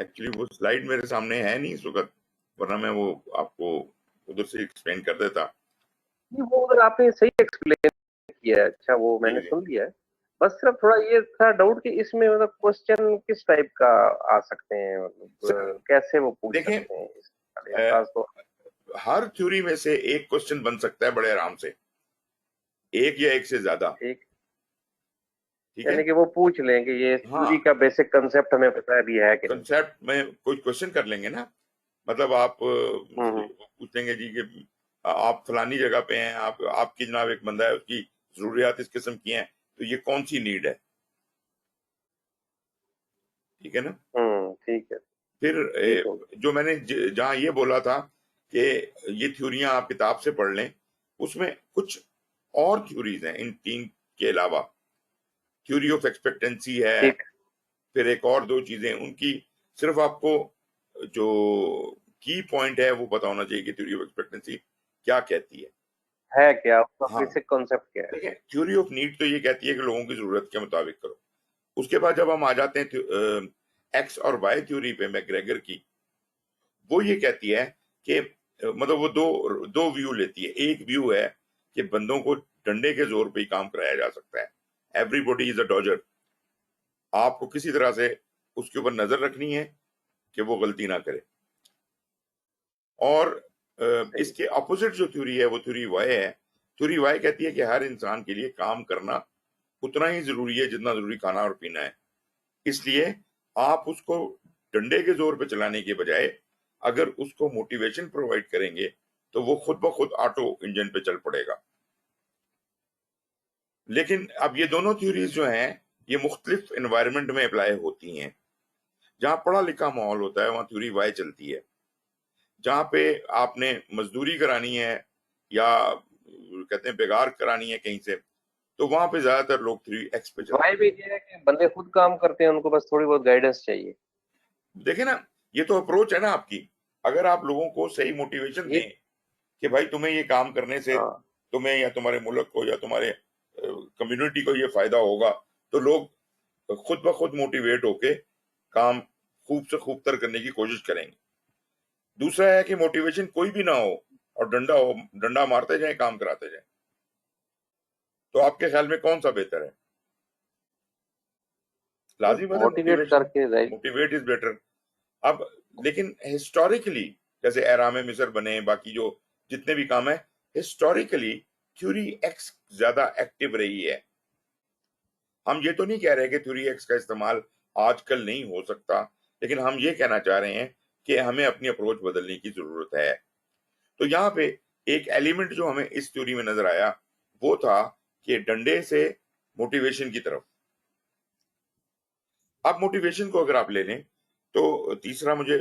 Actually वो slide मेरे सामने है नहीं इस वक्त, वरना मैं वो आपको उधर से एक्सप्लेन कर देता। नहीं, वो अगर आपने सही एक्सप्लेन किया है, अच्छा वो जी मैंने जी। सुन लिया है। बस सिर्फ थोड़ा ये था डाउट कि इसमें मतलब क्वेश्चन किस टाइप का आ सकते हैं, मतलब सर कैसे वो पूछ देखें, सकते हैं इस वाले अ, खास तो। हर थ्योरी में से एक क्वेश्चन बन सकता है बड़े आराम से, एक या एक से ज्यादा। ठीक, ठीक यानी है। कि वो पूछ लेंगे ये हाँ, थ्योरी का बेसिक कंसेप्ट हमें पता है भी है कि नहीं। कंसेप्ट में कोई क्वेश्चन कर लेंगे ना, मतलब आप हम्म। पूछ लेंगे जी कि आप फलानी जगह पे हैं, आप आपकी जनाब एक बंदा है, उसकी जरूरियात इस किस्म की हैं, तो ये कौन सी नीड है। ठीक है ना। ठीक है। फिर ठीक हो जो मैंने जहाँ ये बोला था कि ये थ्योरियां आप किताब से पढ़ लें, उसमें कुछ और थ्योरीज हैं इन तीन के अलावा। थ्योरी ऑफ एक्सपेक्टेंसी है, ठीक फिर एक और दो चीजें उनकी, सिर्फ आपको जो की पॉइंट है वो पता होना चाहिए कि थ्योरी ऑफ एक्सपेक्टेंसी क्या कहती है। है क्या उसका हाँ, बेसिक कॉन्सेप्ट क्या है। देखिए थ्योरी ऑफ नीड तो ये कहती है कि लोगों की जरूरत के मुताबिक करो। उसके बाद जब हम आ जाते हैं एक्स और वाई थ्योरी पे मैकग्रेगर की, वो ये कहती है कि मतलब वो दो दो व्यू लेती है। एक व्यू है कि बंदों को डंडे के जोर पे ही काम कराया जा सकता है, एवरीबॉडी इज अ डॉजर। आपको किसी तरह से उसके ऊपर नजर रखनी है कि वो गलती ना करे। और सही। इसके अपोजिट जो थ्योरी है वो थ्योरी वाई है। थ्योरी वाई कहती है कि हर इंसान के लिए काम करना उतना ही जरूरी है जितना जरूरी खाना और पीना है। इसलिए आप उसको डंडे के जोर पे चलाने के बजाय अगर उसको मोटिवेशन प्रोवाइड करेंगे तो वो खुद ब खुद ऑटो इंजन पे चल पड़ेगा। लेकिन अब ये दोनों थ्योरीज जो हैं ये मुख्तलिफ एनवायरनमेंट में अप्लाई होती हैं। जहां पढ़ा लिखा माहौल होता है वहां थ्योरी वाई चलती है। जहां पे आपने मजदूरी करानी है या कहते हैं बेगार करानी है कहीं से, तो वहां पे ज्यादातर लोग थ्री एक्स पे चलते वाई भी ये है कि बंदे खुद काम करते हैं, उनको बस थोड़ी बहुत गाइडेंस चाहिए। हैं। देखे ना, ये तो अप्रोच है ना आपकी। अगर आप लोगों को सही मोटिवेशन ये दें कि भाई तुम्हें ये काम करने से हाँ, तुम्हें या तुम्हारे मुल्क को या तुम्हारे कम्युनिटी को ये फायदा होगा, तो लोग खुद ब खुद मोटिवेट होके काम खूब से खूब तर करने की कोशिश करेंगे। दूसरा है कि मोटिवेशन कोई भी ना हो और डंडा मारते जाए, काम कराते जाए, तो आपके ख्याल में कौन सा बेहतर है? लाजिम है मोटिवेट मोटिवेशन, करके राइट। Motivate is better. अब लेकिन हिस्टोरिकली जैसे एराम मिस्र बने, बाकी जो जितने भी काम है, हिस्टोरिकली थ्योरी एक्स ज्यादा एक्टिव रही है। हम ये तो नहीं कह रहे कि थ्योरी एक्स का इस्तेमाल आजकल नहीं हो सकता, लेकिन हम ये कहना चाह रहे हैं कि हमें अपनी अप्रोच बदलने की जरूरत है। तो यहाँ पे एक एलिमेंट जो हमें इस थ्योरी में नजर आया वो था कि डंडे से मोटिवेशन की तरफ। अब मोटिवेशन को अगर आप ले लें तो तीसरा मुझे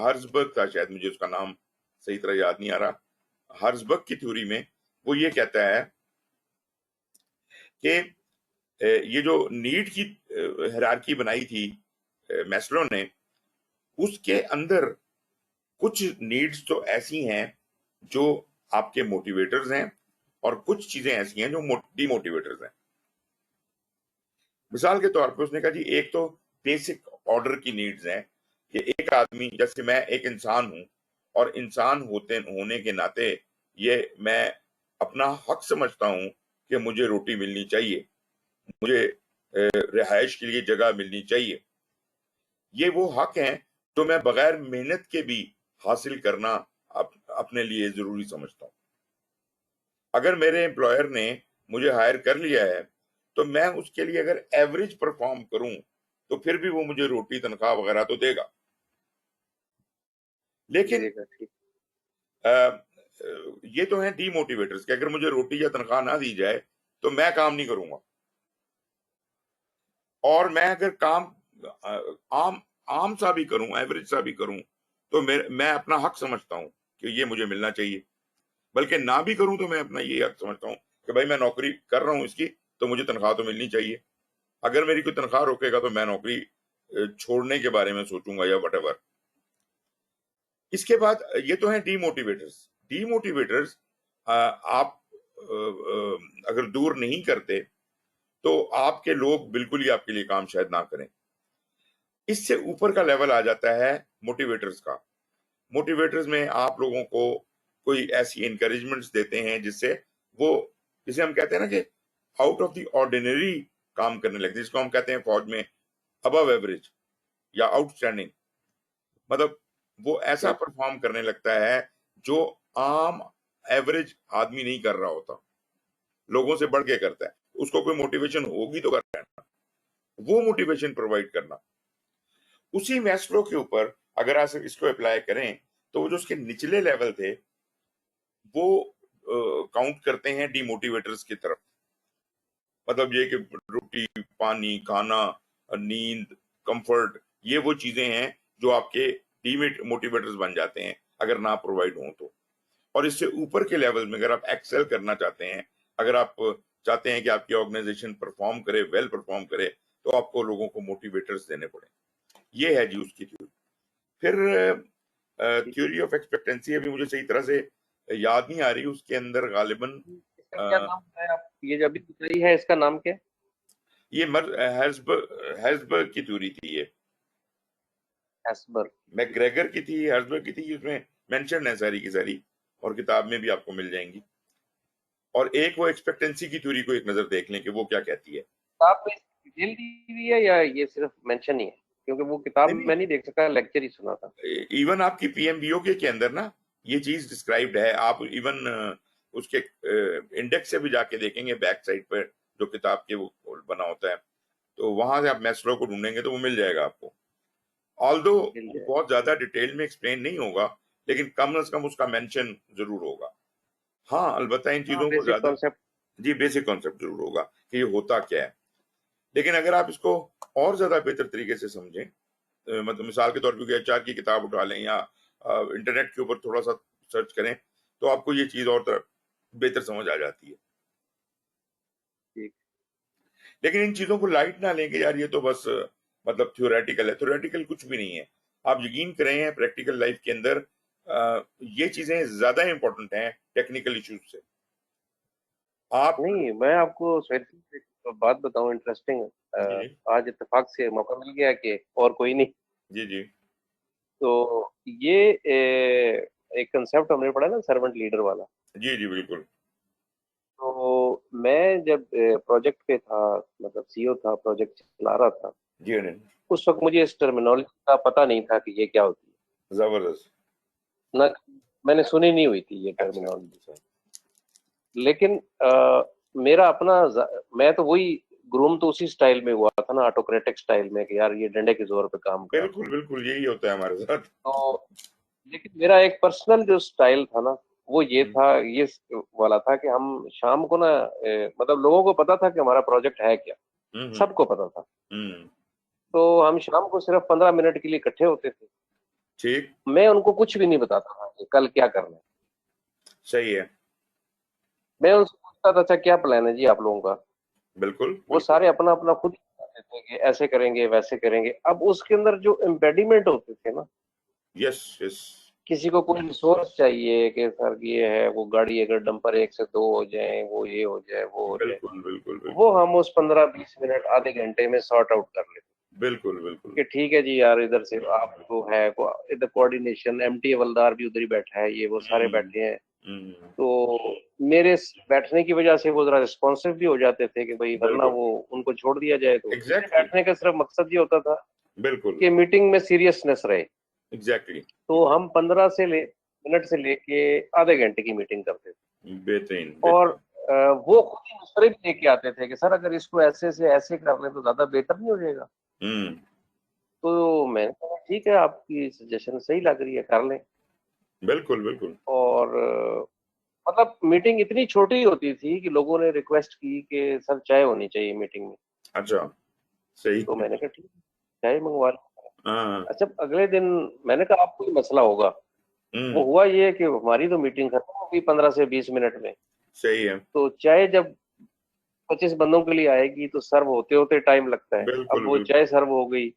हर्जबर्ग था शायद, मुझे उसका नाम सही तरह याद नहीं आ रहा। हर्जबर्ग की थ्योरी में वो ये कहता है कि ये जो नीड की हायरार्की बनाई थी मैस्लो ने, उसके अंदर कुछ नीड्स तो ऐसी हैं जो आपके मोटिवेटर्स हैं और कुछ चीजें ऐसी हैं जो डिमोटिवेटर्स हैं। मिसाल के तौर पे उसने कहा जी एक तो बेसिक ऑर्डर की नीड्स हैं कि एक आदमी, जैसे मैं एक इंसान हूं और इंसान होते होने के नाते ये मैं अपना हक समझता हूं कि मुझे रोटी मिलनी चाहिए, मुझे रिहाइश के लिए जगह मिलनी चाहिए। ये वो हक हैं जो मैं बगैर मेहनत के भी हासिल करना अपने लिए जरूरी समझता हूं। अगर मेरे एम्प्लॉयर ने मुझे हायर कर लिया है तो मैं उसके लिए अगर एवरेज परफॉर्म करूं तो फिर भी वो मुझे रोटी तनख्वाह वगैरह तो देगा। लेकिन देगा ठीक। ये तो है डीमोटिवेटर्स कि अगर मुझे रोटी या तनख्वाह ना दी जाए तो मैं काम नहीं करूंगा। और मैं अगर काम आम आम सा भी करूं, एवरेज सा भी करूं, तो मैं अपना हक समझता हूं कि ये मुझे मिलना चाहिए। बल्कि ना भी करूं तो मैं अपना ये हक समझता हूं कि भाई मैं नौकरी कर रहा हूं इसकी, तो मुझे तनख्वाह तो मिलनी चाहिए। अगर मेरी कोई तनख्वाह रोकेगा तो मैं नौकरी छोड़ने के बारे में सोचूंगा या वट। इसके बाद ये तो है डीमोटिवेटर्स। डीमोटिवेटर्स आप अगर दूर नहीं करते तो आपके लोग बिल्कुल ही आपके लिए काम शायद ना करें। इससे ऊपर का लेवल आ जाता है मोटिवेटर्स का। मोटिवेटर्स में आप लोगों को कोई ऐसी इंकरेजमेंट्स देते हैं जिससे वो, जिसे हम कहते हैं ना कि आउट ऑफ द ऑर्डिनरी काम करने लगते हैं, जिसको हम कहते हैं फौज में अबव एवरेज या आउटस्टैंडिंग। मतलब वो ऐसा परफॉर्म करने लगता है जो आम एवरेज आदमी नहीं कर रहा होता, लोगों से बढ़ के करता है। उसको कोई मोटिवेशन होगी तो कर रहा है, वो मोटिवेशन प्रोवाइड करना। उसी मैस्लो के ऊपर अगर आप इसको अप्लाई करें तो वो जो उसके निचले लेवल थे वो काउंट करते हैं डिमोटिवेटर्स की तरफ। मतलब ये कि रोटी, पानी, खाना, नींद, कंफर्ट, ये वो चीजें हैं जो आपके डिमोटिवेटर्स बन जाते हैं अगर ना प्रोवाइड हो तो। और इससे ऊपर के लेवल में अगर आप एक्सेल करना चाहते हैं, अगर आप चाहते हैं कि आपकी ऑर्गेनाइजेशन परफॉर्म करे, वेल परफॉर्म करे, तो आपको लोगों को मोटिवेटर्स देने पड़े। ये है जी उसकी थ्योरी। फिर थ्योरी ऑफ एक्सपेक्टेंसी अभी मुझे सही तरह से याद नहीं आ रही, उसके अंदर गालिबन इसका क्या नाम है? आप ये जो अभी बताई है, इसका नाम क्या है? ये हेर्ज़बर्ग की थ्योरी थी ये। हेस्बर्ग। मैकग्रेगर की थी, हेर्ज़बर्ग की थी, उसमें मेंशन है सारी की सारी, और किताब में भी आपको मिल जाएंगी। और एक वो एक्सपेक्टेंसी की थ्योरी को एक नजर देख लें कि वो क्या कहती है। किताब में डिटेल दी हुई है या ये सिर्फ मेंशन ही है? क्योंकि वो किताब नहीं, मैं नहीं देख सका, लेक्चर ही सुना था। इवन आपकी पीएमबीओ के अंदर ना ये चीज डिस्क्राइब्ड है। आप इवन उसके इंडेक्स से भी जाके देखेंगे बैक साइड पर जो किताब के वो बना होता है, तो वहां से आप मैस्लो को ढूंढेंगे तो वो मिल जाएगा आपको। ऑल्दो मिल वो जाए। बहुत ज्यादा डिटेल में एक्सप्लेन नहीं होगा, लेकिन कम से कम उसका मेंशन जरूर होगा। हाँ, अलबत्ता इन हाँ, चीजों को बेसिक ज्यादा, कॉन्सेप्ट। जी बेसिक कॉन्सेप्ट जरूर होगा कि ये होता क्या है। लेकिन अगर आप इसको और ज्यादा बेहतर तरीके से समझें, मतलब मिसाल के तौर पे एचआर की किताब उठा लें या इंटरनेट के ऊपर थोड़ा सा सर्च करें, तो आपको ये चीज और बेहतर समझ आ जाती है। ठीक। लेकिन इन चीजों को लाइट ना लेंगे यार, ये तो बस मतलब थ्योरेटिकल है। थ्योरेटिकल कुछ भी नहीं है। आप यकीन करें प्रैक्टिकल लाइफ के अंदर ये चीजें ज्यादा इंपॉर्टेंट हैं टेक्निकल इश्यूज से। आप, नहीं, मैं आपको शायद एक बात बताऊं इंटरेस्टिंग। जी जी आज इत्तेफाक से मौका मिल गया कि और कोई नहीं, जी जी तो ये एक कंसेप्ट हमने पढ़ा ना, सर्वेंट लीडर वाला। जी जी बिल्कुल। तो मैं जब प्रोजेक्ट पे था, मतलब सीईओ था, प्रोजेक्ट चला रहा था, जी अनिल, उस वक्त मुझे इस टर्मिनोलॉजी का पता नहीं था कि ये क्या होती जबरदस्त। है ना। मैंने सुनी नहीं हुई थी ये अच्छा टर्मिनोलॉजी। अच्छा। लेकिन मेरा अपना मैं तो वही ग्रूम तो उसी स्टाइल में हुआ था ना, ऑटोक्रेटिक स्टाइल में, कि यार ये डंडे के जोर पे काम करा। बिल्कुल बिल्कुल यही होता है हमारे साथ। तो लेकिन मेरा एक पर्सनल जो स्टाइल था ना, वो ये हम्म था, ये वाला था कि हम शाम को ना, मतलब लोगों को पता था कि हमारा प्रोजेक्ट है क्या, हम्म सबको पता था। हम्म, तो हम शाम को सिर्फ 15 मिनट के लिए इकट्ठे होते थे। ठीक, मैं उनको कुछ भी नहीं बताता था कि कल क्या करना है। सही है। मैं उनसे पूछता था, अच्छा क्या प्लान है जी आप लोगों का? बिल्कुल वो बिल्कुल। सारे अपना अपना खुद बताते थे कि ऐसे करेंगे, वैसे करेंगे। अब उसके अंदर जो एम्बेडिमेंट होते थे ना, यस यस। किसी को कोई रिसोर्स चाहिए कि सर ये है, वो गाड़ी अगर डंपर 1 से 2 हो जाए, वो ये हो जाए, वो हो जाए, बिल्कुल बिल्कुल वो बिल्कुल हम उस 15-20 मिनट, आधे घंटे में सॉर्ट आउट कर लेते बिल्कुल बिल्कुल। कि ठीक है जी यार, इधर से आपको है इधर कोऑर्डिनेशन, एमटी हवलदार भी उधर ही बैठा है, ये वो सारे हम्म बैठे हैं। हम्म, तो मेरे बैठने की वजह से वो जरा रिस्पॉन्सिव भी हो जाते थे कि भाई, वरना बिल्कुल वो उनको छोड़ दिया जाए। तो मेरे एग्जैक्टली। बैठने का सिर्फ मकसद ये होता था बिल्कुल कि मीटिंग में सीरियसनेस रहे। एग्जैक्टली। तो हम 15 मिनट से लेके आधे घंटे की मीटिंग करते थे। बेहतरीन और बेहतरीन। वो खुद ही मशवरे भी लेके आते थे कि सर अगर इसको ऐसे से ऐसे कर ले तो ज्यादा बेहतर नहीं हो जाएगा? हम्म, तो मैंने कहा ठीक है, आपकी सजेशन सही लग रही है, कर लें। बिल्कुल बिल्कुल। और मतलब मीटिंग इतनी छोटी होती थी कि लोगों ने रिक्वेस्ट की कि सर चाय होनी चाहिए मीटिंग में। अच्छा, सही तो है। मैंने कहा ठीक है, चाय मंगवा लो। हाँ, अच्छा, अगले दिन मैंने कहा आपको कोई मसला होगा। वो हम्म, हुआ ये कि हमारी तो मीटिंग खत्म हो गई 15 से 20 मिनट में। सही है। तो चाय जब 25 बंदों के लिए आएगी तो सर्व होते होते टाइम लगता है। अब बिल्कुल वो बिल्कुल। चाय सर्व हो गई,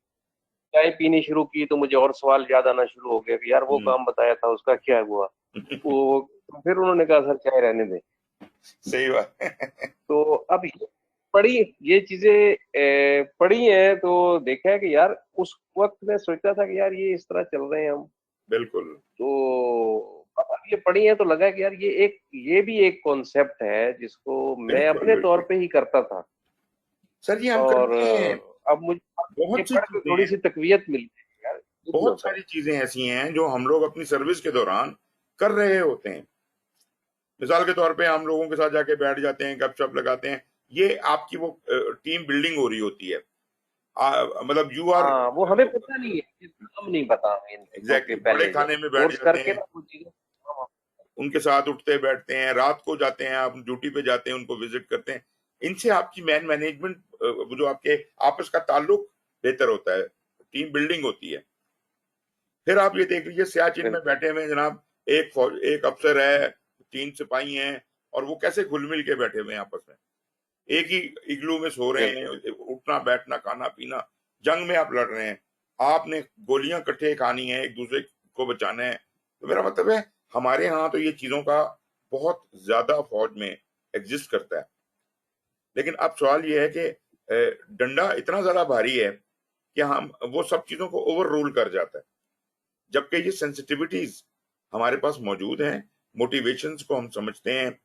चाय पीनी शुरू की, तो मुझे और सवाल याद आना शुरू हो गया कि यार वो हम्म, काम बताया था उसका क्या हुआ। वो फिर उन्होंने कहा सर चाय रहने दें। सही बात है। तो अब पढ़ी ये चीजें पढ़ी हैं तो देखा है कि यार उस वक्त मैं सोचता था कि यार ये इस तरह चल रहे हैं हम, बिल्कुल तो अब ये पढ़ी है तो लगा कि यार ये भी एक कॉन्सेप्ट है जिसको मैं बिल्कुल अपने तौर बिल्कुल पे ही करता था। सर जी, हम और करते हैं। अब मुझे ये बहुत सी पढ़ के चीजें थोड़ी हैं, सी तकवीयत मिलती है यार, ये भी बहुत होता है। सारी चीजें ऐसी हैं जो हम लोग अपनी सर्विस के दौरान कर रहे होते हैं। मिसाल के तौर पे हम लोगों के साथ जाके बैठ जाते हैं, गपशप लगाते हैं, ये आपकी वो टीम बिल्डिंग हो रही होती है। मतलब यू आर हाँ, वो हमें पता नहीं है, ये नाम नहीं पता हमें इन चीजों के एग्जैक्टली बड़े पहले जो खाने में बैठ कोर्स जाते करके हैं, ना वो चीजें। हाँ, उनके साथ उठते बैठते हैं, रात को जाते हैं, आप ड्यूटी पे जाते हैं, उनको विजिट करते हैं। इनसे आपकी मैन मैनेजमेंट, वो जो आपके आपस का ताल्लुक बेहतर होता है, टीम बिल्डिंग होती है। फिर आप ये देख लीजिए, सियाचिन में बिल्कुल बैठे हुए हैं जनाब, एक अफसर है, 3 सिपाही हैं, और वो कैसे घुल मिल के बैठे हुए हैं आपस में, एक ही इग्लू में सो रहे हैं, बिल्कुल उठना बैठना खाना पीना। जंग में आप लड़ रहे हैं, आपने गोलियां इकट्ठे खानी है, एक दूसरे को बचाना है। तो मेरा मतलब है, हमारे यहाँ तो ये चीजों का बहुत ज्यादा फौज में एग्जिस्ट करता है। लेकिन अब सवाल ये है कि डंडा इतना ज्यादा भारी है कि हम वो सब चीजों को ओवर रूल कर जाता है, जबकि ये सेंसिटिविटीज हमारे पास मौजूद हैं, मोटिवेशंस को हम समझते हैं।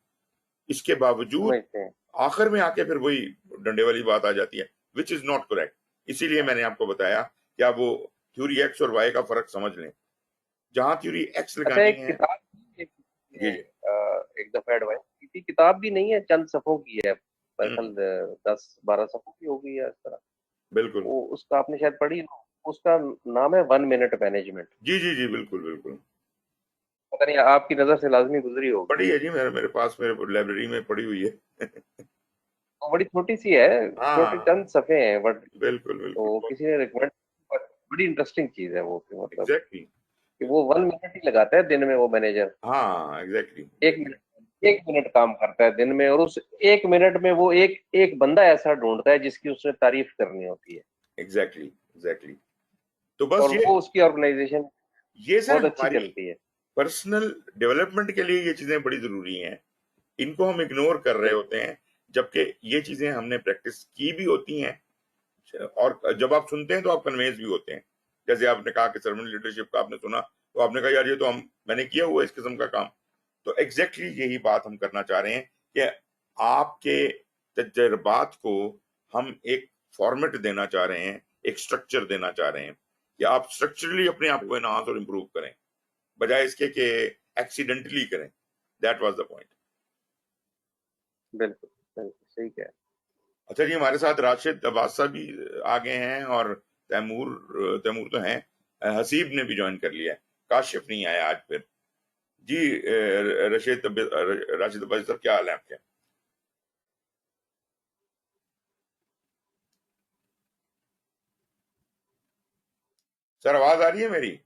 इसके बावजूद समझते हैं। आखिर में आके फिर वही डंडे वाली बात आ जाती है, विच इज नॉट करेक्ट। इसीलिए मैंने आपको बताया कि आप वो थ्योरी एक्स और वाई का फर्क समझ लें। जहां थ्योरी एक्स अच्छा, लगानी एक है। किताब एक, जी जी। एक दफा एडवाइस की थी, किताब भी नहीं है, चंद सफ़ों की है, हम्म, दरअसल 10-12 सफ़ों की होगी या इस तरह। बिल्कुल। वो उसका आपने शायद पढ़ी हो, उसका नाम है 1 मिनट मैनेजमेंट। जी जी जी, बिल्कुल बिल्कुल। पता नहीं आपकी नजर से लाजमी गुजरी होगी। पड़ी है जी, मेरे मेरे पास, मेरे लाइब्रेरी में पड़ी हुई है। वो बड़ी छोटी सी है, छोटे हाँ, चंद सफ़े हैं, बट बिल्कुल बिल्कुल, तो किसी ने रिकमेंड, बड़ी इंटरेस्टिंग चीज है वो, कि मतलब एग्जैक्टली। कि वो 1 मिनट ही लगाता है दिन में वो मैनेजर। हाँ, एग्जैक्टली एक एग्जैक्टली। मिनट 1 मिनट काम करता है दिन में, और उस 1 मिनट में वो एक एक बंदा ऐसा ढूंढता है जिसकी उसने तारीफ करनी होती है, एग्जैक्टली एग्जैक्टली। तो बस और वो उसकी ऑर्गेनाइजेशन ये सर बहुत अच्छी हमारी चलती है। पर्सनल डेवलपमेंट के लिए ये चीजें बड़ी जरूरी हैं। इनको हम इग्नोर कर रहे बिल्कुल होते हैं, जबकि ये चीजें हमने प्रैक्टिस की भी होती हैं। और जब आप सुनते हैं तो आप कन्वेंस भी होते हैं। जैसे आपने कहा कि सर्वेंट लीडरशिप का आपने सुना, तो आपने कहा यार ये तो हम मैंने किया हुआ है इस किस्म का काम। तो एग्जैक्टली यही बात हम करना चाह रहे हैं कि आपके तजर्बात को हम एक फॉर्मेट देना चाह रहे हैं, एक स्ट्रक्चर देना चाह रहे हैं कि आप स्ट्रक्चरली अपने आप को एनहांस और इम्प्रूव करें, बजाय इसके कि एक्सीडेंटली करें। That was the point. बिल्कुल बिल्कुल सही कह अच्छा जी, हमारे साथ राशिद अब्बास साहब भी आ गए हैं, और तैमूर तैमूर तो हैं, हसीब ने भी ज्वाइन कर लिया है, काशिफ नहीं आया आज फिर। जी राशिद अब्बास साहब, क्या हाल है आपके? सर, आवाज आ रही है मेरी?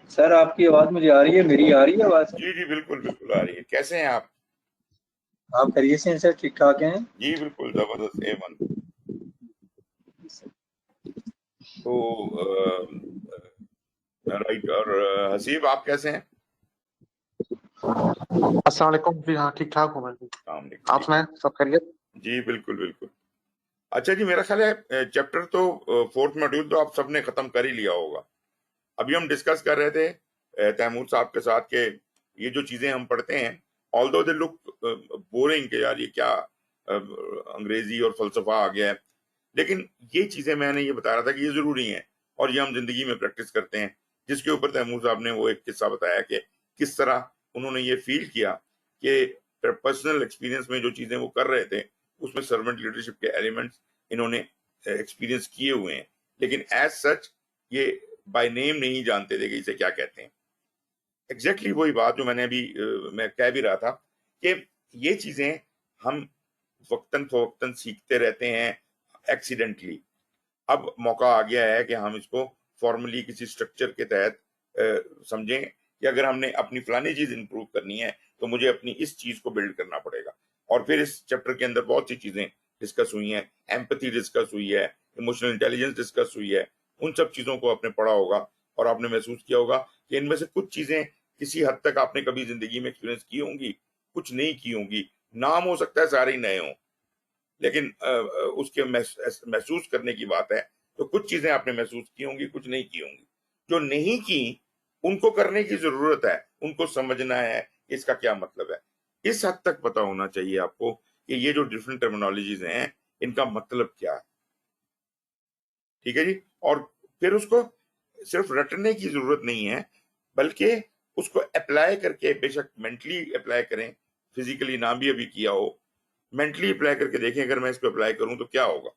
सर आपकी आवाज मुझे आ रही है, मेरी आ रही है आवाज? जी जी, बिल्कुल बिल्कुल आ रही है। कैसे हैं आप? आप खैरियत से हैं सर? ठीक ठाक हैं? जी बिल्कुल जबरदस्त, A1। तो राइट, और हसीब आप कैसे हैं? अस्सलाम वालेकुम जी। हाँ, ठीक ठाक हूँ मैं भी। काम नहीं आप ठीक। सुनाएं, सब खैरियत? जी बिल्कुल बिल्कुल। अच्छा जी, मेरा ख्याल है चैप्टर तो फोर्थ मॉड्यूल तो आप सबने खत्म कर ही लिया होगा। अभी हम डिस्कस कर रहे थे तैमूर साहब के साथ के ये जो चीजें हम पढ़ते हैं, ऑल्दो दे लुक बोरिंग कि यार ये क्या अंग्रेजी और फलसफा आ गया है, लेकिन ये चीजें मैंने ये बता रहा था कि ये जरूरी हैं, और ये हम जिंदगी में प्रैक्टिस करते हैं। जिसके ऊपर तैमूर साहब ने वो एक किस्सा बताया कि किस तरह उन्होंने ये फील किया कि पर्सनल एक्सपीरियंस में जो चीजें वो कर रहे थे, उसमें सर्वेंट लीडरशिप के एलिमेंट्स इन्होंने एक्सपीरियंस किए हुए हैं, लेकिन एज सच ये बाय नेम नहीं जानते थे कि इसे क्या कहते हैं। एग्जैक्टली वही बात जो मैंने अभी मैं कह भी रहा था कि ये चीजें हम वक्तन फवक्तन सीखते रहते हैं एक्सीडेंटली। अब मौका आ गया है कि हम इसको फॉर्मली किसी स्ट्रक्चर के तहत समझें कि अगर हमने अपनी फलानी चीज इंप्रूव करनी है तो मुझे अपनी इस चीज को बिल्ड करना पड़ेगा। और फिर इस चैप्टर के अंदर बहुत सी चीजें डिस्कस हुई हैं, एम्पैथी डिस्कस हुई है, इमोशनल इंटेलिजेंस डिस्कस हुई है। उन सब चीजों को आपने पढ़ा होगा, और आपने महसूस किया होगा कि इनमें से कुछ चीजें किसी हद तक आपने कभी जिंदगी में एक्सपीरियंस की होंगी, कुछ नहीं की होंगी, नाम हो सकता है सारे ही नए हों, लेकिन उसके महसूस करने की बात है, तो कुछ चीजें आपने महसूस की होंगी, कुछ नहीं की होंगी। जो नहीं की उनको करने की जरूरत है, उनको समझना है इसका क्या मतलब है। इस हद तक पता होना चाहिए आपको कि ये जो डिफरेंट टर्मिनोलॉजीज हैं इनका मतलब क्या है। ठीक है जी। और फिर उसको सिर्फ रटने की जरूरत नहीं है, बल्कि उसको अप्लाई करके, बेशक मेंटली अप्लाई करें, फिजिकली ना भी अभी किया हो, मेंटली अप्लाई करके देखें अगर मैं इसको अप्लाई करूं तो क्या होगा।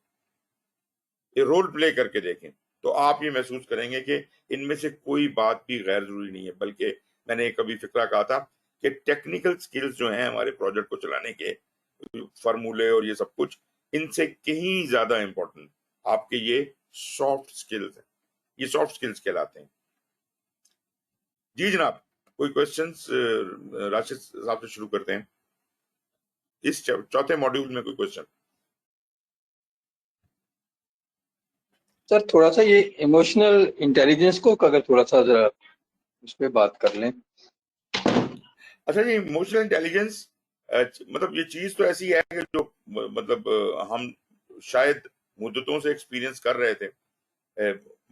ये रोल प्ले करके देखें तो आप ये महसूस करेंगे कि इनमें से कोई बात भी गैर जरूरी नहीं है, बल्कि मैंने कभी फिक्रा कहा था कि टेक्निकल स्किल्स जो हैं हमारे प्रोजेक्ट को चलाने के, फार्मूले और ये सब कुछ, इनसे कहीं ज्यादा इंपॉर्टेंट आपके ये सॉफ्ट स्किल्स हैं। ये सॉफ्ट स्किल्स कहलाते हैं। जी जनाब, कोई क्वेश्चंस राशिद साहब से शुरू करते हैं इस चौथे मॉड्यूल में। कोई क्वेश्चन? सर थोड़ा सा ये इमोशनल इंटेलिजेंस को अगर थोड़ा सा जरा उस पर बात कर लें। अच्छा जी, इमोशनल इंटेलिजेंस मतलब ये चीज तो ऐसी है कि जो मतलब हम शायद मुद्दतों से एक्सपीरियंस कर रहे थे,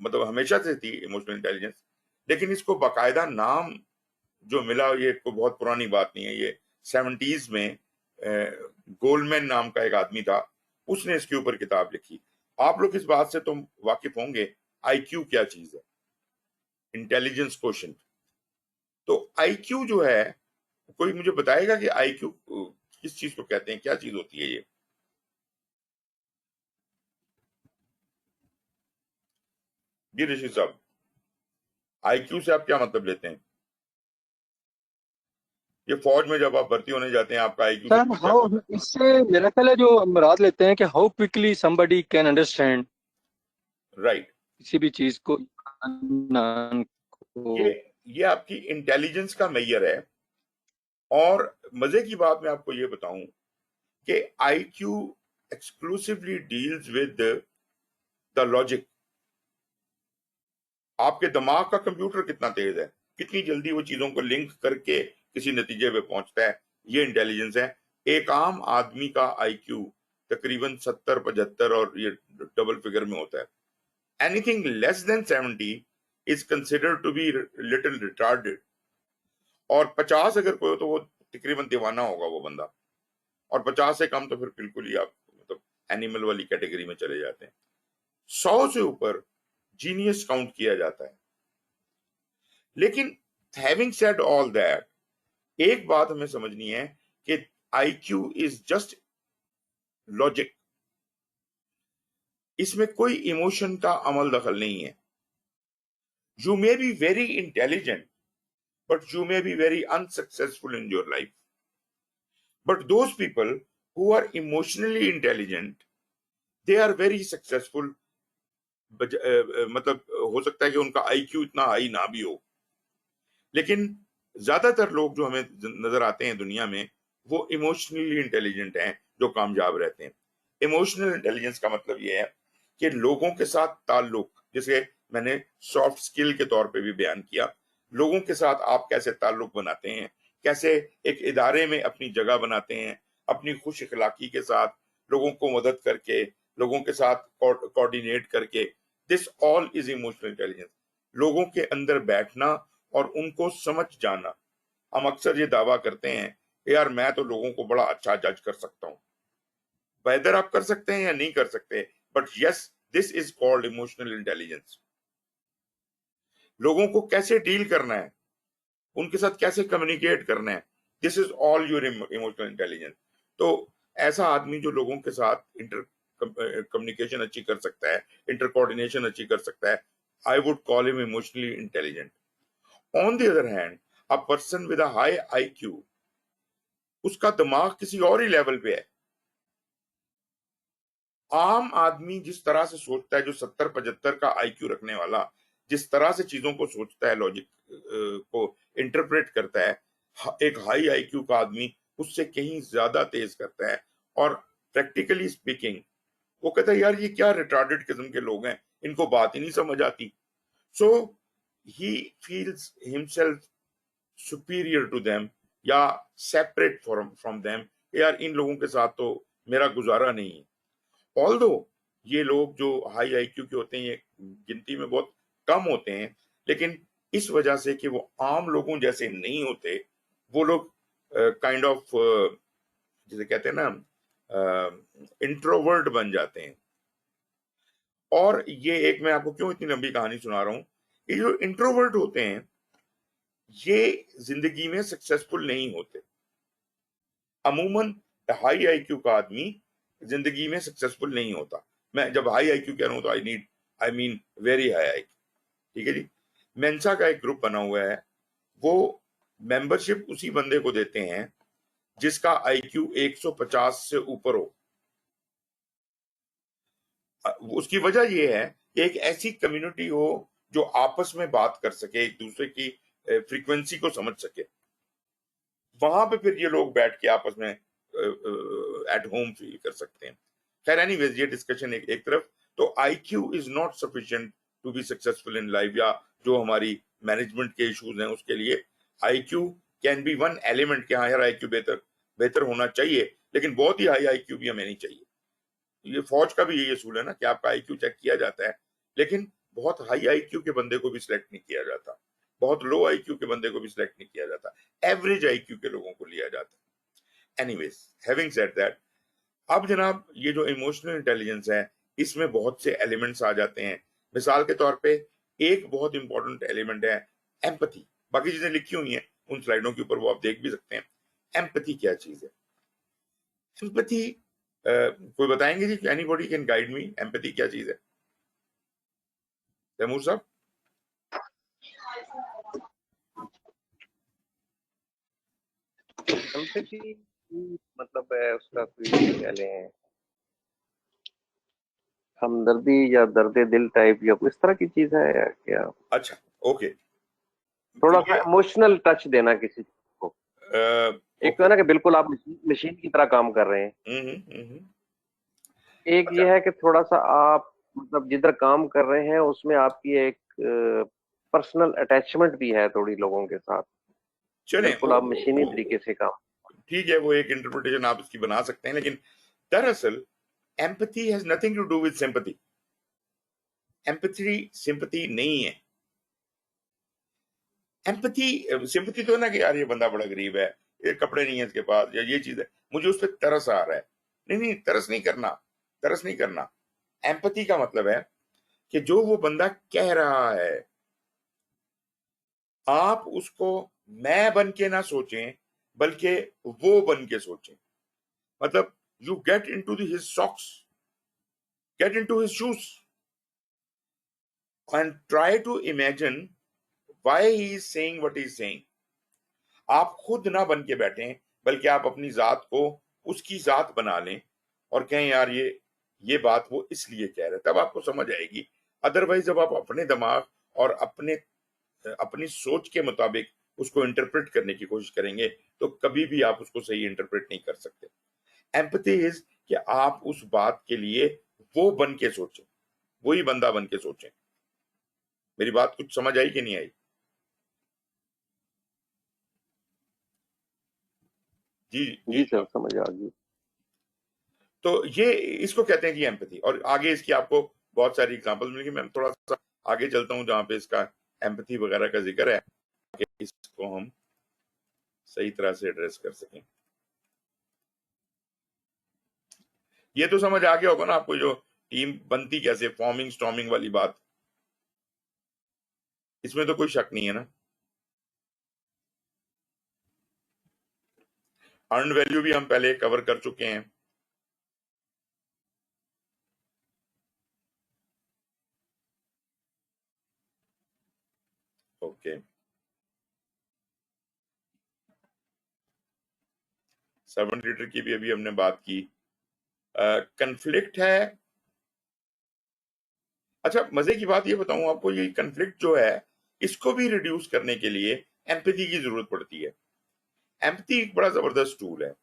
मतलब हमेशा से थी इमोशनल इंटेलिजेंस, लेकिन इसको बाकायदा नाम जो मिला ये कोई बहुत पुरानी बात नहीं है। ये 70s में गोल्डमैन नाम का एक आदमी था, उसने इसके ऊपर किताब लिखी। आप लोग इस बात से तो वाकिफ होंगे, आईक्यू क्या चीज है, इंटेलिजेंस क्वोशेंट। तो आईक्यू जो है, कोई मुझे बताएगा कि आईक्यू किस चीज को कहते हैं, क्या चीज होती है ये? जी ऋषि साहब, आईक्यू से आप क्या मतलब लेते हैं? ये फौज में जब आप भर्ती होने जाते हैं आपका आईक्यू से सर पूछा हाउ, जाता है। इससे मेरा ख्याल है जो मुराद लेते हैं कि how quickly somebody can understand right. किसी भी चीज को, जानन ये को। ये आपकी इंटेलिजेंस का मेजर है। और मजे की बात मैं आपको ये बताऊं कि IQ exclusively deals with the logic. आपके दिमाग का कंप्यूटर कितना तेज है, कितनी जल्दी वो चीजों को लिंक करके किसी नतीजे पे पहुंचता है, ये इंटेलिजेंस है। एक आम आदमी का आईक्यू तकरीबन 70-75 और ये डबल फिगर में होता है। Anything less than 70 is considered to be little retarded. और 50 अगर कोई हो तो वो तकरीबन दीवाना होगा वो बंदा। और 50 से कम तो फिर बिल्कुल ही आप मतलब एनिमल वाली कैटेगरी में चले जाते हैं। 100 से ऊपर जीनियस काउंट किया जाता है। लेकिन हैविंग सेड ऑल दैट, एक बात हमें समझनी है कि आईक्यू इज जस्ट लॉजिक। इसमें कोई इमोशन का अमल दखल नहीं है। You may be very intelligent but you may be very unsuccessful in your life. But those people who are emotionally intelligent, they are very successful. मतलब हो सकता है कि उनका आईक्यू इतना हाई ना भी हो, लेकिन ज्यादातर लोग जो हमें नजर आते हैं दुनिया में, वो इमोशनली इंटेलिजेंट हैं जो कामयाब रहते हैं। इमोशनल इंटेलिजेंस का मतलब ये है कि लोगों के साथ ताल्लुक, जैसे मैंने सॉफ्ट स्किल के तौर पे भी बयान किया, लोगों के साथ आप कैसे ताल्लुक बनाते हैं, कैसे एक इदारे में अपनी जगह बनाते हैं, अपनी खुश इखलाकी के साथ, लोगों को मदद करके, लोगों के साथ कोऑर्डिनेट करके, this all is emotional intelligence. लोगों के अंदर बैठना और उनको समझ जाना। हम अक्सर ये दावा करते हैं कि यार मैं तो लोगों को बड़ा अच्छा जज कर सकता हूं। वेदर आप कर सकते हैं या नहीं कर सकते, but yes, this is called emotional intelligence. लोगों को कैसे डील करना है, उनके साथ कैसे कम्युनिकेट करना है, this is all your emotional intelligence. तो ऐसा आदमी जो लोगों के साथ इंटर कम्युनिकेशन अच्छी कर सकता है, इंटर कोऑर्डिनेशन अच्छी कर सकता है, I would call him emotionally intelligent. On the other hand, a person with a high IQ, उसका दिमाग किसी और ही लेवल पे है। आम आदमी जिस तरह से सोचता है, जो 70-75 का आईक्यू रखने वाला जिस तरह से चीजों को सोचता है, लॉजिक को इंटरप्रेट करता है, एक हाई आईक्यू का आदमी उससे कहीं ज्यादा तेज करता है। और प्रैक्टिकली स्पीकिंग, वो कहता है यार ये क्या रिटार्डेड किस्म के लोग हैं, इनको बात ही नहीं समझ आती। So he feels himself superior to them या सेपरेट फ्रॉम देम, कि यार इन लोगों के साथ तो मेरा गुजारा नहीं है। ऑल्दो ये लोग जो हाई आईक्यू के होते हैं ये गिनती में बहुत कम होते हैं, लेकिन इस वजह से कि वो आम लोगों जैसे नहीं होते, वो लोग काइंड ऑफ जिसे कहते हैं ना इंट्रोवर्ट बन जाते हैं। और ये एक मैं आपको क्यों इतनी लंबी कहानी सुना रहा हूं, ये जो इंट्रोवर्ट होते हैं ये जिंदगी में सक्सेसफुल नहीं होते। अमूमन हाई आईक्यू का आदमी जिंदगी में सक्सेसफुल नहीं होता। मैं जब हाई आईक्यू कह रहा हूं तो I mean very high IQ. ठीक है जी। मेंसा का एक ग्रुप बना हुआ है, वो मेंबरशिप उसी बंदे को देते हैं जिसका आईक्यू 150 से ऊपर हो। उसकी वजह यह है कि एक ऐसी कम्युनिटी हो जो आपस में बात कर सके, एक दूसरे की फ्रीक्वेंसी को समझ सके। वहां पे फिर ये लोग बैठ के आपस में एट होम फील कर सकते हैं। खैर एनीवेज ये डिस्कशन एक तरफ। तो IQ is not sufficient to be successful in life, या जो हमारी मैनेजमेंट के इश्यूज हैं उसके लिए IQ can be one element कि हाँ यार आईक्यू बेहतर बेहतर होना चाहिए, लेकिन बहुत ही हाई आईक्यू भी हमें नहीं चाहिए। ये फौज का भी यही असूल है ना कि आपका आईक्यू चेक किया जाता है, लेकिन बहुत हाई आईक्यू के बंदे को भी सिलेक्ट नहीं किया जाता, बहुत लो आईक्यू के बंदे को भी सिलेक्ट नहीं किया जाता, एवरेज आईक्यू के लोगों को लिया जाता है। एनीवेज हैविंग सेड दैट, अब जनाब ये जो इमोशनल इंटेलिजेंस है इसमें बहुत से एलिमेंट्स आ जाते हैं। मिसाल के तौर पे एक बहुत इंपॉर्टेंट एलिमेंट है एम्पैथी। बाकी चीजें लिखी हुई हैं उन स्लाइडों के ऊपर, वो आप देख भी सकते हैं। एम्पैथी क्या चीज है? एम्पैथी कोई बताएंगे जी? Anybody can guide me, empathy क्या चीज है? तैमूर साहब। एम्पैथी मतलब है उसका कोई कह लें हमदर्दी या दर्द दिल टाइप या इस तरह की चीज है या क्या? अच्छा, ओके। थोड़ा तो सा इमोशनल टच देना किसी को। एक तो ओके। है ना कि बिल्कुल आप मशीन की तरह काम कर रहे हैं, एक अच्छा, ये है कि थोड़ा सा आप मतलब जिधर काम कर रहे हैं उसमें आपकी एक पर्सनल अटैचमेंट भी है थोड़ी लोगों के साथ, चलें बिल्कुल आप मशीनी तरीके से काम। ठीक है, वो एक इंटरप्रिटेशन आप इसकी बना सकते हैं, लेकिन दरअसल empathy has nothing to do with sympathy. Empathy sympathy नहीं है। एम्पैथी सिंपैथी तो है ना कि यार ये बंदा बड़ा गरीब है, ये कपड़े नहीं है इसके पास, या ये चीज है, मुझे उस पर तरस आ रहा है। नहीं नहीं, तरस नहीं करना, तरस नहीं करना। एम्पैथी का मतलब है कि जो वो बंदा कह रहा है आप उसको मैं बन के ना सोचें, बल्कि वो बन के सोचें। मतलब you get into his socks, get into his shoes and try to imagine why he is saying what he is saying. आप खुद ना बन के बैठें, बल्कि आप अपनी जात को उसकी जात बना लें और कहें यार ये बात वो इसलिए कह रहे, तब आपको समझ आएगी। अदरवाइज जब आप अपने दिमाग और अपनी सोच के मुताबिक उसको इंटरप्रेट करने की कोशिश करेंगे तो कभी भी आप उसको सही इंटरप्रेट नहीं कर सकते। एम्पैथी इज कि आप उस बात के लिए वो बन के सोचें, वही बंदा बन के सोचें। मेरी बात कुछ समझ आई कि नहीं आई? जी जी जी जी। सर समझ आ गई। तो ये इसको कहते हैं जी एम्पैथी, और आगे इसकी आपको बहुत सारी एग्जांपल्स मिलेंगी। मैं थोड़ा सा आगे चलता हूं जहां पे इसका एम्पैथी वगैरह का जिक्र है, कि इसको हम सही तरह से एड्रेस कर सकें। ये तो समझ आ गया होगा ना आपको, जो टीम बनती कैसे, फॉर्मिंग स्टॉर्मिंग वाली बात, इसमें तो कोई शक नहीं है ना। अर्न वैल्यू भी हम पहले कवर कर चुके हैं। ओके, 7 लीटर की भी अभी हमने बात की। कंफ्लिक्ट है। अच्छा, मजे की बात ये बताऊं आपको, ये कंफ्लिक्ट जो है इसको भी रिड्यूस करने के लिए एम्पैथी की जरूरत पड़ती है। एम्पैथी एक बड़ा जबरदस्त टूल है।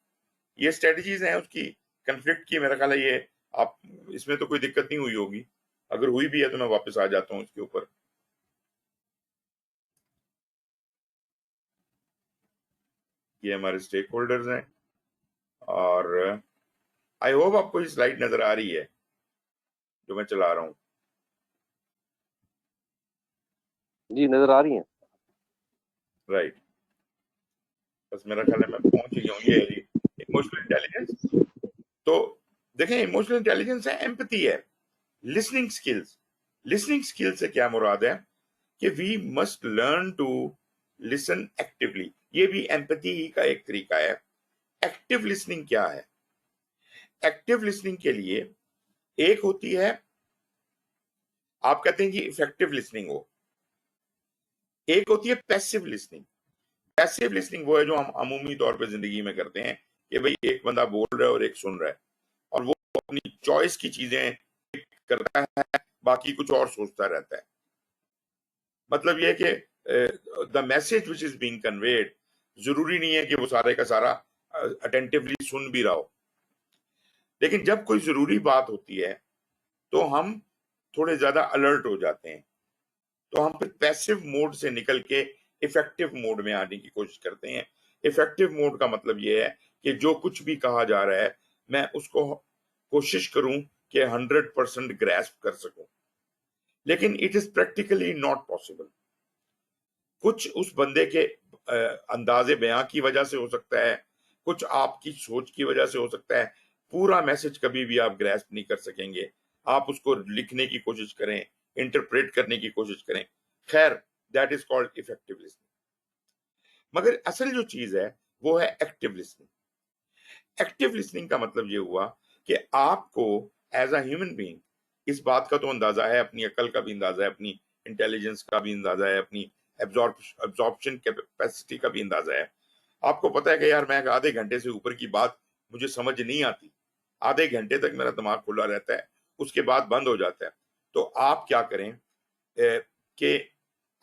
ये स्ट्रेटजीज हैं उसकी कंफ्लिक्ट की, मेरा ख्याल है ये आप इसमें तो कोई दिक्कत नहीं हुई होगी। अगर हुई भी है तो मैं वापस आ जाता हूं इसके ऊपर। ये हमारे स्टेक होल्डर्स हैं और आई होप आपको ये स्लाइड नजर आ रही है जो मैं चला रहा हूँ। जी नजर आ रही है। राइट, बस मेरा ख्याल है मैं पहुंच ही गया हूँ। ये है जी इमोशनल इंटेलिजेंस। तो देखें, इमोशनल इंटेलिजेंस है, एम्पैथी है, लिसनिंग स्किल्स। लिसनिंग स्किल से क्या मुराद है कि we must learn to listen actively. ये भी एम्पैथी ही का एक तरीका है। एक्टिव लिसनिंग क्या है? एक्टिव लिसनिंग के लिए एक होती है, आप कहते हैं कि इफेक्टिव लिसनिंग हो, एक होती है पैसिव लिसनिंग। पैसिव लिसनिंग वो है जो हम अमूमी तौर पे जिंदगी में करते हैं कि भाई एक बंदा बोल रहा है और एक सुन रहा है, और वो अपनी चॉइस की चीजें करता है, बाकी कुछ और सोचता रहता है। मतलब ये है कि the message which is being conveyed जरूरी नहीं है कि वो सारे का सारा अटेंटिवली सुन भी रहा हो, लेकिन जब कोई जरूरी बात होती है तो हम थोड़े ज्यादा अलर्ट हो जाते हैं, तो हम फिर पैसिव मोड से निकल के इफेक्टिव मोड में आने की कोशिश करते हैं। इफेक्टिव मोड का मतलब ये है कि जो कुछ भी कहा जा रहा है मैं उसको कोशिश करूं कि 100% ग्रैस्प कर सकूं, लेकिन it is practically not possible. कुछ उस बंदे के अंदाजे बयां की वजह से हो सकता है, कुछ आपकी सोच की वजह से हो सकता है। पूरा मैसेज कभी भी आप ग्रैस्प नहीं कर सकेंगे। आप उसको लिखने की कोशिश करें, इंटरप्रेट करने की कोशिश करें, खैर that is called effective listening. मगर असल जो चीज है वो है एक्टिव लिसनिंग। एक्टिव लिसनिंग का मतलब ये हुआ कि आपको एज अ ह्यूमन बीइंग इस बात का तो अंदाजा है, अपनी अकल का भी अंदाजा है, अपनी इंटेलिजेंस का भी अंदाजा है, अपनी एब्जॉर्प्शन कैपेसिटी का भी अंदाजा है। आपको पता है कि यार मैं आधे घंटे से ऊपर की बात मुझे समझ नहीं आती, आधे घंटे तक मेरा दिमाग खुला रहता है, उसके बाद बंद हो जाता है। तो आप क्या करें कि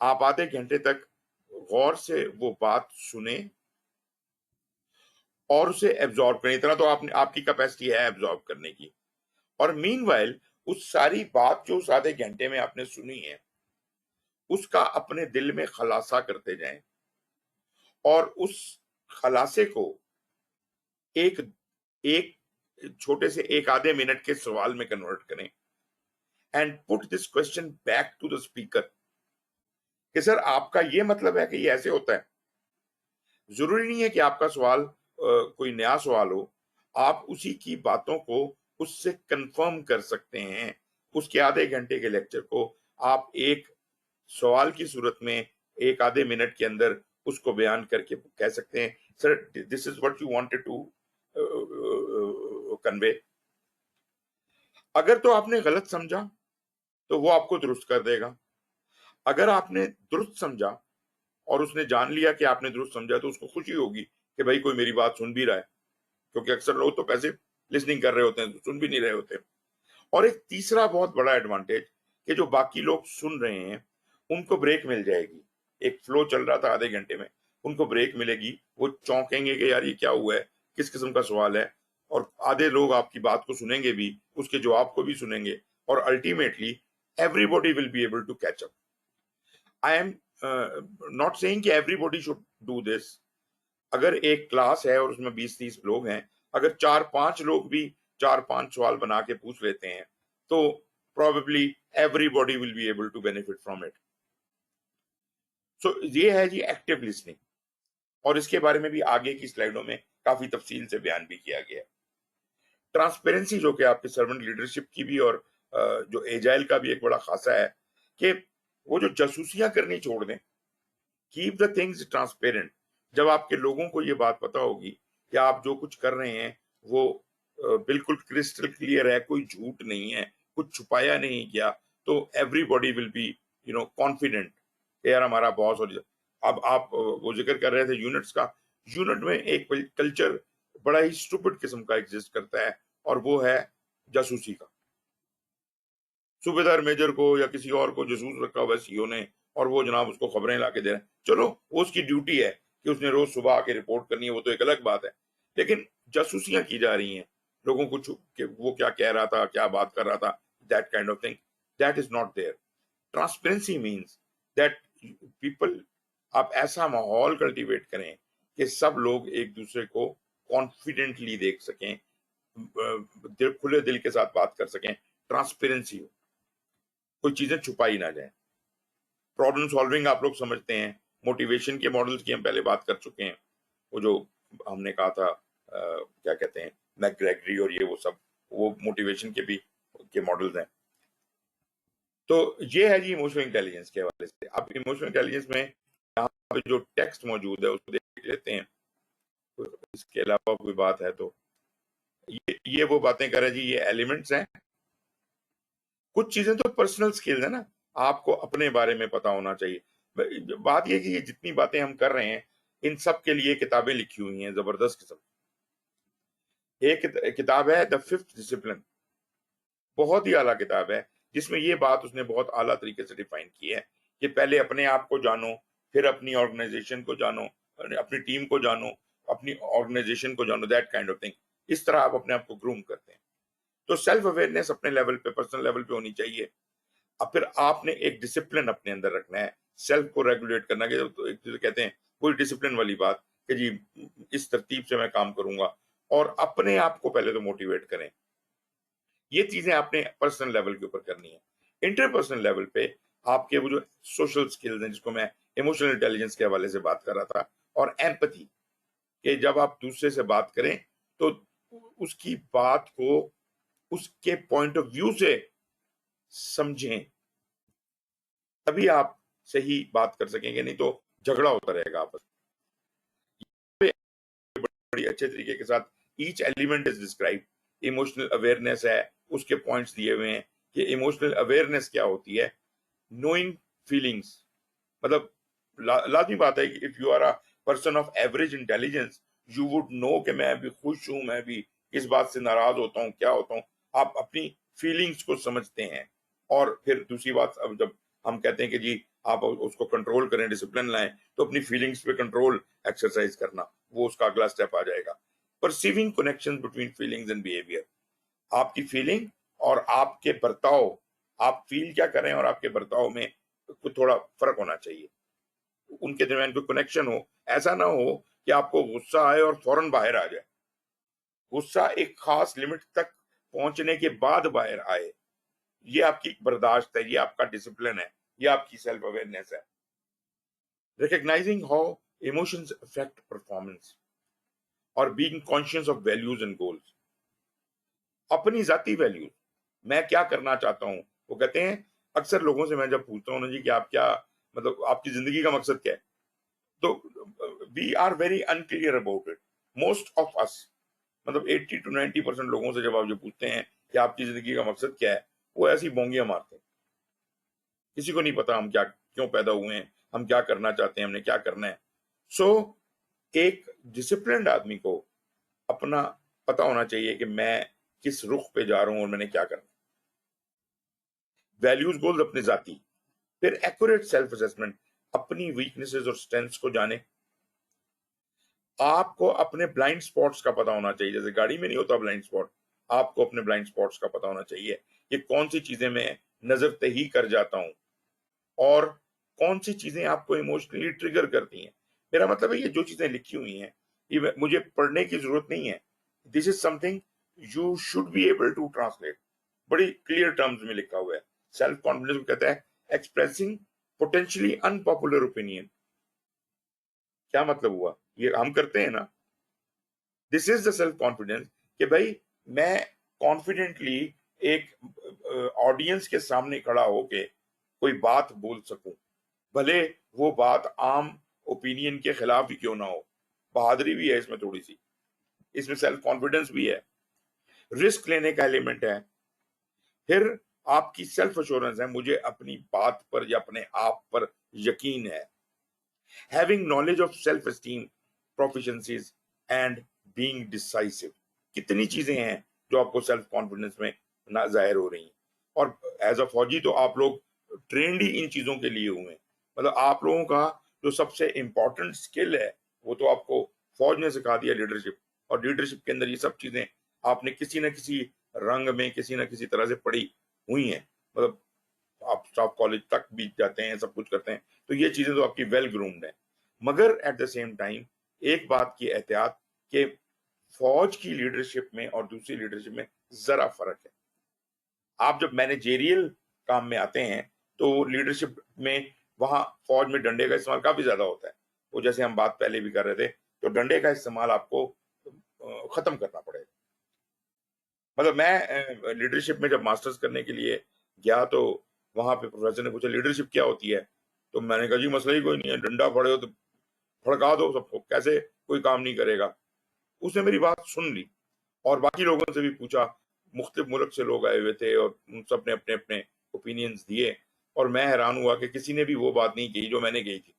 आप आधे घंटे तक गौर से वो बात सुने और उसे एब्जॉर्ब करें। इतना तो आपकी कैपेसिटी है एब्जॉर्ब करने की। और मीनवाइल उस सारी बात जो उस आधे घंटे में आपने सुनी है उसका अपने दिल में खलासा करते जाएं, और उस खलासे को एक एक छोटे से एक आधे मिनट के सवाल में कन्वर्ट करें and put this question back to the speaker कि सर आपका ये मतलब है कि ये ऐसे होता है। जरूरी नहीं है कि आपका सवाल कोई नया सवाल हो, आप उसी की बातों को उससे कंफर्म कर सकते हैं। उसके आधे घंटे के लेक्चर को आप एक सवाल की सूरत में एक आधे मिनट के अंदर उसको बयान करके कह सकते हैं, sir this is what you wanted to convey. अगर तो आपने गलत समझा तो वो आपको दुरुस्त कर देगा, अगर आपने दुरुस्त समझा और उसने जान लिया कि आपने दुरुस्त समझा तो उसको खुशी होगी कि भाई कोई मेरी बात सुन भी रहा है, क्योंकि अक्सर लोग तो पैसे लिसनिंग कर रहे होते हैं, तो सुन भी नहीं रहे होते। और एक तीसरा बहुत बड़ा एडवांटेज कि जो बाकी लोग सुन रहे हैं उनको ब्रेक मिल जाएगी। एक फ्लो चल रहा था आधे घंटे में, उनको ब्रेक मिलेगी, वो चौंकेंगे कि यार ये क्या हुआ है, किस किस्म का सवाल है। और आधे लोग आपकी बात को सुनेंगे भी, उसके जवाब को भी सुनेंगे, और ultimately everybody will be able to catch up. I am not saying कि एवरीबॉडी शुड डू दिस। अगर एक क्लास है और उसमें 20-30 लोग हैं, अगर 4-5 लोग भी 4-5 सवाल बना के पूछ लेते हैं तो probably everybody will be able to benefit from it. So ये है जी एक्टिव लिसनिंग, और इसके बारे में भी आगे की स्लाइडों में काफी तफसील से बयान भी किया गया है। ट्रांसपेरेंसी जो कि आपके सर्वेंट लीडरशिप की भी और जो एजाइल का भी एक बड़ा खासा है कि वो जो जासूसियां करनी छोड़ दें, कीप द थिंग्स ट्रांसपेरेंट। जब आपके लोगों को ये बात पता होगी कि आप जो कुछ कर रहे हैं वो बिल्कुल क्रिस्टल क्लियर है, कोई झूठ नहीं है, कुछ छुपाया नहीं गया, तो एवरीबॉडी विल बी कॉन्फिडेंट यार हमारा बॉस। और अब आप वो जिक्र कर रहे थे यूनिट्स का, यूनिट में एक कल्चर बड़ा ही स्टूपिड किस्म का एग्जिस्ट करता है, और वो है जासूसी का। सूबेदार मेजर को या किसी और को जासूस रखा हुआ है सीओ ने, और वो जनाब उसको खबरें ला के दे रहे हैं। चलो वो उसकी ड्यूटी है कि उसने रोज सुबह आके रिपोर्ट करनी है, वो तो एक अलग बात है, लेकिन जासूसियां की जा रही हैं लोगों को कि वो क्या कह रहा था, क्या बात कर रहा था, that kind of thing, that is not there. Transparency means that people, आप ऐसा माहौल कल्टीवेट करें कि सब लोग एक दूसरे को कॉन्फिडेंटली देख सकें, खुले दिल के साथ बात कर सकें, ट्रांसपेरेंसी हो, कोई चीजें छुपाई ना जाए। प्रॉब्लम सॉल्विंग आप लोग समझते हैं, मोटिवेशन के मॉडल्स की हम पहले बात कर चुके हैं, वो जो हमने कहा था क्या कहते हैं मैकग्रेगरी और ये वो सब, वो मोटिवेशन के भी के मॉडल्स हैं। तो ये है जी इमोशनल इंटेलिजेंस के हवाले से। आप इमोशनल इंटेलिजेंस में यहाँ पे जो टेक्स्ट मौजूद है उसको देख लेते हैं, इसके अलावा कोई बात है तो ये वो बातें कर रहे हैं जी, ये एलिमेंट्स हैं। कुछ चीजें तो पर्सनल स्किल्स है ना, आपको अपने बारे में पता होना चाहिए। बात ये कि ये जितनी बातें हम कर रहे हैं इन सब के लिए किताबें लिखी हुई हैं जबरदस्त किस्म। एक किताब है द फिफ्थ डिसिप्लिन, बहुत ही आला किताब है, जिसमें ये बात उसने बहुत आला तरीके से डिफाइन की है कि पहले अपने आप को जानो, फिर अपनी ऑर्गेनाइजेशन को जानो, अपनी टीम को जानो, अपनी ऑर्गेनाइजेशन को जानो, दैट काइंड ऑफ थिंग। इस तरह आप अपने आप को ग्रूम करते हैं। तो सेल्फ अवेयरनेस अपने लेवल पे, पर्सनल लेवल पे होनी चाहिए। अब फिर आपने एक डिसिप्लिन अपने अंदर रखना है, सेल्फ को रेगुलेट करना। कि तो एक चीज कहते हैं पूरी डिसिप्लिन वाली बात कि जी इस तरतीब से मैं काम करूंगा, और अपने आप को पहले तो मोटिवेट करें। ये चीजें आपने पर्सनल लेवल के ऊपर करनी है। इंटरपर्सनल लेवल पे आपके वो जो सोशल स्किल्स हैं, जिसको मैं इमोशनल इंटेलिजेंस के हवाले से बात कर रहा था, और एम्पैथी, कि जब आप दूसरे से बात करें तो उसकी बात को उसके पॉइंट ऑफ व्यू से समझें, तभी आप सही बात कर सकेंगे, नहीं तो झगड़ा होता रहेगा आपस में। बड़ी अच्छे तरीके के साथ each element is describe. Emotional awareness है, उसके पॉइंट्स दिए हुए हैं कि इमोशनल अवेयरनेस क्या होती है। नोइंग फीलिंग्स, मतलब लाजमी बात है कि if you are a person of average intelligence, you would know कि मैं अभी खुश हूं, मैं भी किस बात से नाराज होता हूं, क्या होता हूं। आप अपनी फीलिंग्स को समझते हैं। और फिर दूसरी बात, अब जब हम कहते हैं कि जी आप उसको कंट्रोल करें, डिसिप्लिन लाएं, तो अपनी फीलिंग्स पे कंट्रोल एक्सरसाइज करना, वो उसका अगला स्टेप आ जाएगा। Perceiving connection between feelings and behaviour, आपकी फीलिंग और आपके बर्ताव, आप फील क्या कर रहे हैं और आपके बर्ताव में कुछ थोड़ा फर्क होना चाहिए, उनके दरमियान कोई कनेक्शन हो। ऐसा ना हो कि आपको गुस्सा आए और फौरन बाहर आ जाए। गुस्सा एक खास लिमिट तक पहुंचने के बाद बाहर आए, ये आपकी बर्दाश्त है, ये आपका डिसिप्लिन है, ये आपकी सेल्फ अवेयरनेस है। Recognizing how emotions affect performance और being conscious of values and goals, अपनी जाती वैल्यूज, मैं क्या करना चाहता हूं। वो कहते हैं, अक्सर लोगों से मैं जब पूछता हूं ना जी कि आप क्या, मतलब आपकी जिंदगी का मकसद क्या है, तो we are very unclear about it, most of us. मतलब 80 to 90% लोगों से जब आप जो पूछते हैं कि आपकी जिंदगी का मकसद क्या है, वो ऐसी बोंगियां मारते हैं। किसी को नहीं पता हम क्या, क्यों पैदा हुए हैं, हम क्या करना चाहते हैं, हमने क्या करना है। सो एक डिसिप्लिन्ड आदमी को अपना पता होना चाहिए कि मैं किस रुख पे जा रहा हूं और मैंने क्या करना। वैल्यूज गोल्स अपने जाती, फिर एक्यूरेट सेल्फ असेसमेंट, अपनी वीकनेसेस और स्ट्रेंथ्स को जाने। आपको अपने ब्लाइंड स्पॉट्स का पता होना चाहिए, जैसे गाड़ी में नहीं होता ब्लाइंड स्पॉट, आपको अपने ब्लाइंड स्पॉट्स का पता होना चाहिए कि कौन सी चीजें मैं नजर तही कर जाता हूं और कौन सी चीजें आपको इमोशनली ट्रिगर करती हैं। मेरा मतलब है ये जो चीजें लिखी हुई हैं, ये मुझे पढ़ने की जरूरत नहीं है। This is something you should be able to translate. बड़ी क्लियर टर्म्स में लिखा हुआ है। सेल्फ कॉन्फिडेंस को कहता है एक्सप्रेसिंग पोटेंशियली अनपॉपुलर ओपिनियन। क्या मतलब हुआ, ये हम करते हैं ना। This is the self confidence कि भाई मैं कॉन्फिडेंटली एक ऑडियंस के सामने खड़ा होके कोई बात बोल सकूं, भले वो बात आम ओपिनियन के खिलाफ ही क्यों ना हो। बहादुरी भी है इसमें थोड़ी सी, इसमें सेल्फ कॉन्फिडेंस भी है, रिस्क लेने का एलिमेंट है। फिर आपकी सेल्फ एश्योरेंस है, मुझे अपनी बात पर या अपने आप पर यकीन है। Having knowledge of self esteem, proficiencies and being decisive, कितनी चीजें हैं जो आपको सेल्फ कॉन्फिडेंस में ना जाहिर हो रही हैं। और एज अ फौजी तो आप लोग ट्रेंड ही इन चीजों के लिए हुए हैं। मतलब आप लोगों का जो सबसे इंपॉर्टेंट स्किल है वो तो आपको फौज ने सिखा दिया, लीडरशिप। और लीडरशिप के अंदर ये सब चीजें आपने किसी न किसी रंग में, किसी न किसी तरह से पढ़ी हुई हैं। मतलब आप स्टाफ कॉलेज तक भी जाते हैं, सब कुछ करते हैं, तो ये चीजें तो आपकी वेल ग्रूम्ड है। मगर एट द सेम टाइम एक बात की एहतियात कि फौज की लीडरशिप में और दूसरी लीडरशिप में जरा फर्क है। आप जब मैनेजेरियल काम में आते हैं तो लीडरशिप में वहां फौज में डंडे का इस्तेमाल काफी ज्यादा होता है। वो जैसे हम बात पहले भी कर रहे थे, तो डंडे का इस्तेमाल आपको खत्म करना पड़ेगा। मतलब मैं लीडरशिप में जब मास्टर्स करने के लिए गया तो वहां पे प्रोफेसर ने पूछा लीडरशिप क्या होती है, तो मैंने कहा जी मसला ही कोई नहीं है, डंडा पड़े हो तो भड़का दो सबको, कैसे कोई काम नहीं करेगा। उसने मेरी बात सुन ली और बाकी लोगों से भी पूछा, मुख्तलिफ मुल्क से लोग आए हुए थे और उन सब ने अपने अपने ओपिनियंस दिए और मैं हैरान हुआ कि किसी ने भी वो बात नहीं कही जो मैंने कही थी।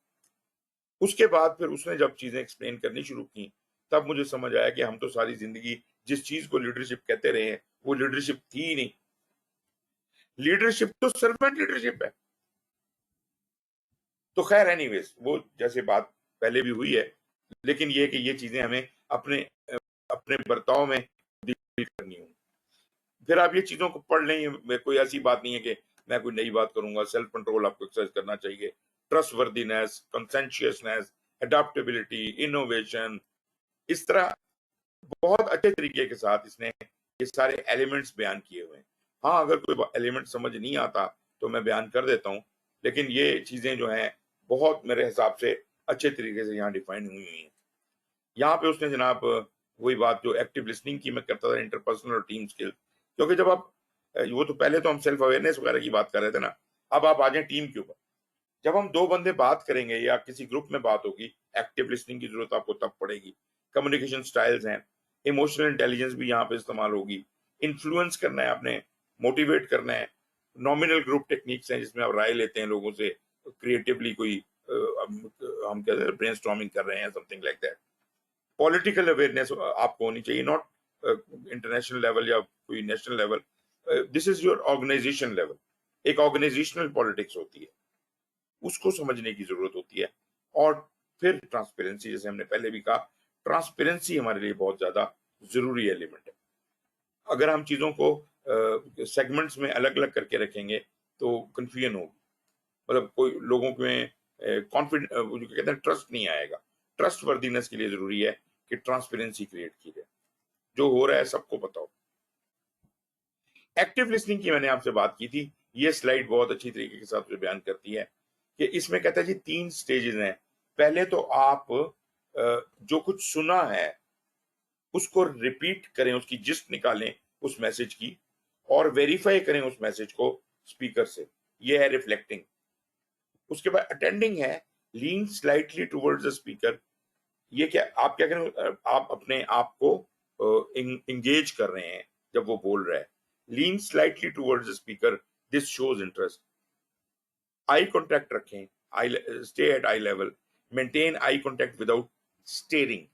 उसके बाद फिर उसने जब चीजें एक्सप्लेन करनी शुरू की तब मुझे समझ आया कि हम तो सारी जिंदगी जिस चीज को लीडरशिप कहते रहे हैं वो लीडरशिप थी ही नहीं। लीडरशिप तो सर्वेंट लीडरशिप है। तो खैर एनीवेज, वो जैसे बात पहले भी हुई है, लेकिन ये कि ये चीजें हमें अपने अपने बर्ताव में डील करनी होंगी। फिर आप ये चीजों को पढ़ लें, कोई ऐसी बात नहीं है कि मैं कोई नई बात करूंगा। सेल्फ कंट्रोल आपको एक्सरसाइज करना चाहिए, ट्रस्ट वर्दीनेस, कंसेंशियसनेस, अडेप्टेबिलिटी, इनोवेशन, इस तरह बहुत अच्छे तरीके के साथ इसने ये सारे एलिमेंट्स बयान किए हुए हैं। हाँ, अगर कोई एलिमेंट समझ नहीं आता तो मैं बयान कर देता हूँ, लेकिन ये चीजें जो हैं बहुत मेरे हिसाब से अच्छे तरीके से यहाँ डिफाइन हुई हुई हैं। यहाँ पे उसने जनाब वही बात जो एक्टिव लिसनिंग की मैं करता था, इंटरपर्सनल और टीम स्किल, क्योंकि जब आप वो तो पहले तो हम सेल्फ अवेयरनेस वगैरह की बात कर रहे थे ना, अब आप आ जाए टीम के ऊपर। जब हम दो बंदे बात करेंगे या किसी ग्रुप में बात होगी, एक्टिव लिसनिंग की जरूरत आपको तब पड़ेगी। कम्युनिकेशन स्टाइल्स हैं, इमोशनल इंटेलिजेंस भी यहाँ पे इस्तेमाल होगी। इन्फ्लुएंस करना है आपने, मोटिवेट करना है। नॉमिनल ग्रुप टेक्निक्स हैं जिसमें आप राय लेते हैं लोगों से, क्रिएटिवली कोई हम कहते हैं ब्रेनस्टॉर्मिंग कर रहे हैं, something like that. Political awareness आपको होनी चाहिए, नॉट इंटरनेशनल लेवल या कोई national level, this is your organisation level. एक ऑर्गेनाइजेशनल पॉलिटिक्स होती है, उसको समझने की जरूरत होती है। और फिर ट्रांसपेरेंसी, जैसे हमने पहले भी कहा, ट्रांसपेरेंसी हमारे लिए बहुत ज्यादा जरूरी एलिमेंट है। अगर हम चीजों को सेगमेंट्स में अलग अलग करके रखेंगे तो कंफ्यूजन होगी। मतलब कोई लोगों में कॉन्फिडेंस, जो कहते हैं ट्रस्ट नहीं आएगा। ट्रस्ट वर्दीनेस के लिए जरूरी है कि ट्रांसपेरेंसी क्रिएट की जाए, जो हो रहा है सबको पता हो। एक्टिव लिसनिंग की मैंने आपसे बात की थी, ये स्लाइड बहुत अच्छी तरीके के साथ बयान करती है कि इसमें कहता है जी 3 स्टेजेस हैं। पहले तो आप जो कुछ सुना है उसको रिपीट करें, उसकी जिस्ट निकालें उस मैसेज की, और वेरीफाई करें उस मैसेज को स्पीकर से। ये है रिफ्लेक्टिंग। उसके बाद अटेंडिंग है, lean slightly towards the speaker. ये क्या, आप क्या करें, आप अपने आप को इंगेज कर रहे हैं जब वो बोल रहा है। Lean slightly towards the speaker, this shows interest. Eye contact रखें, eye stay at eye level, maintain eye contact without staring.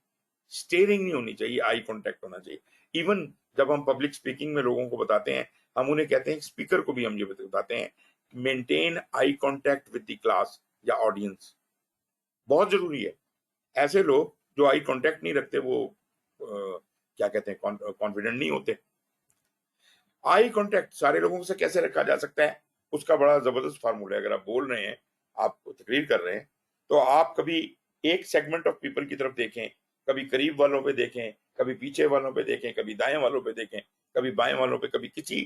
Staring नहीं होनी चाहिए, आई कॉन्टैक्ट होना चाहिए। इवन जब हम पब्लिक स्पीकिंग में लोगों को बताते हैं, हम उन्हें कहते हैं, स्पीकर को भी हम ये बताते हैं, maintain eye contact with the class या ऑडियंस। बहुत जरूरी है। ऐसे लोग जो आई कॉन्टैक्ट नहीं रखते वो क्या कहते हैं, कॉन्फिडेंट नहीं होते। आई कॉन्टैक्ट सारे लोगों से कैसे रखा जा सकता है, उसका बड़ा जबरदस्त फार्मूला है। अगर आप बोल रहे हैं, आप तकरीर कर रहे हैं, तो आप कभी एक सेगमेंट ऑफ पीपल की तरफ देखें, कभी करीब वालों पे देखें, कभी पीछे वालों पे देखें, कभी दाएं वालों पे देखें, कभी बाएं वालों पे, कभी किसी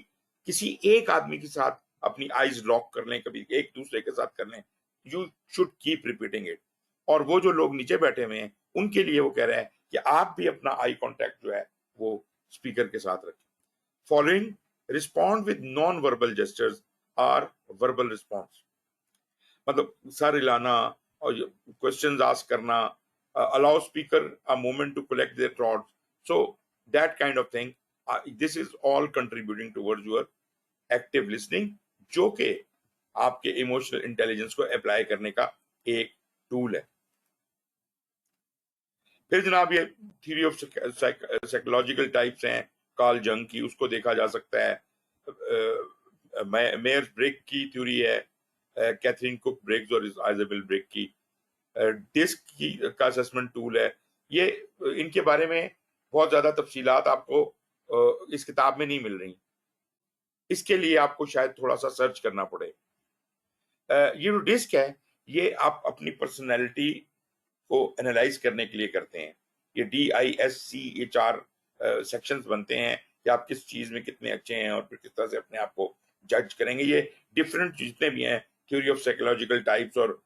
किसी एक आदमी के साथ अपनी आईज लॉक कर लें, कभी एक दूसरे के साथ कर लें। You should keep repeating it. और वो जो लोग नीचे बैठे हुए हैं उनके लिए वो कह रहा है कि आप भी अपना आई कॉन्टैक्ट जो है वो स्पीकर के साथ रखें। Following respond with non verbal gestures or verbal response. मतलब सर हिलाना और क्वेश्चंस आस्क करना, allow speaker a moment to collect their thoughts, so that kind of thing, this is all contributing towards your active listening, जो कि आपके emotional intelligence को apply करने का एक टूल है। फिर जनाब ये थ्योरी ऑफ साइकोलॉजिकल टाइप्स हैं कार्ल जंग की, उसको देखा जा सकता है। मेयर्स ब्रेक की थ्योरी है, कैथरीन कुक ब्रेक्स और आइजेबल ब्रेक की। डिस्क की का असेसमेंट टूल है। ये इनके बारे में बहुत ज्यादा तफसीलात आपको इस किताब में नहीं मिल रही, इसके लिए आपको शायद थोड़ा सा सर्च करना पड़े। ये जो डिस्क है, ये आप अपनी पर्सनैलिटी को एनालाइज करने के लिए करते हैं। ये DISC, ये 4 सेक्शंस बनते हैं कि आप किस चीज में कितने अच्छे हैं और फिर किस तरह से अपने आप को जज करेंगे। ये डिफरेंट जितने भी हैं, थ्योरी ऑफ साइकोलॉजिकल टाइप्स और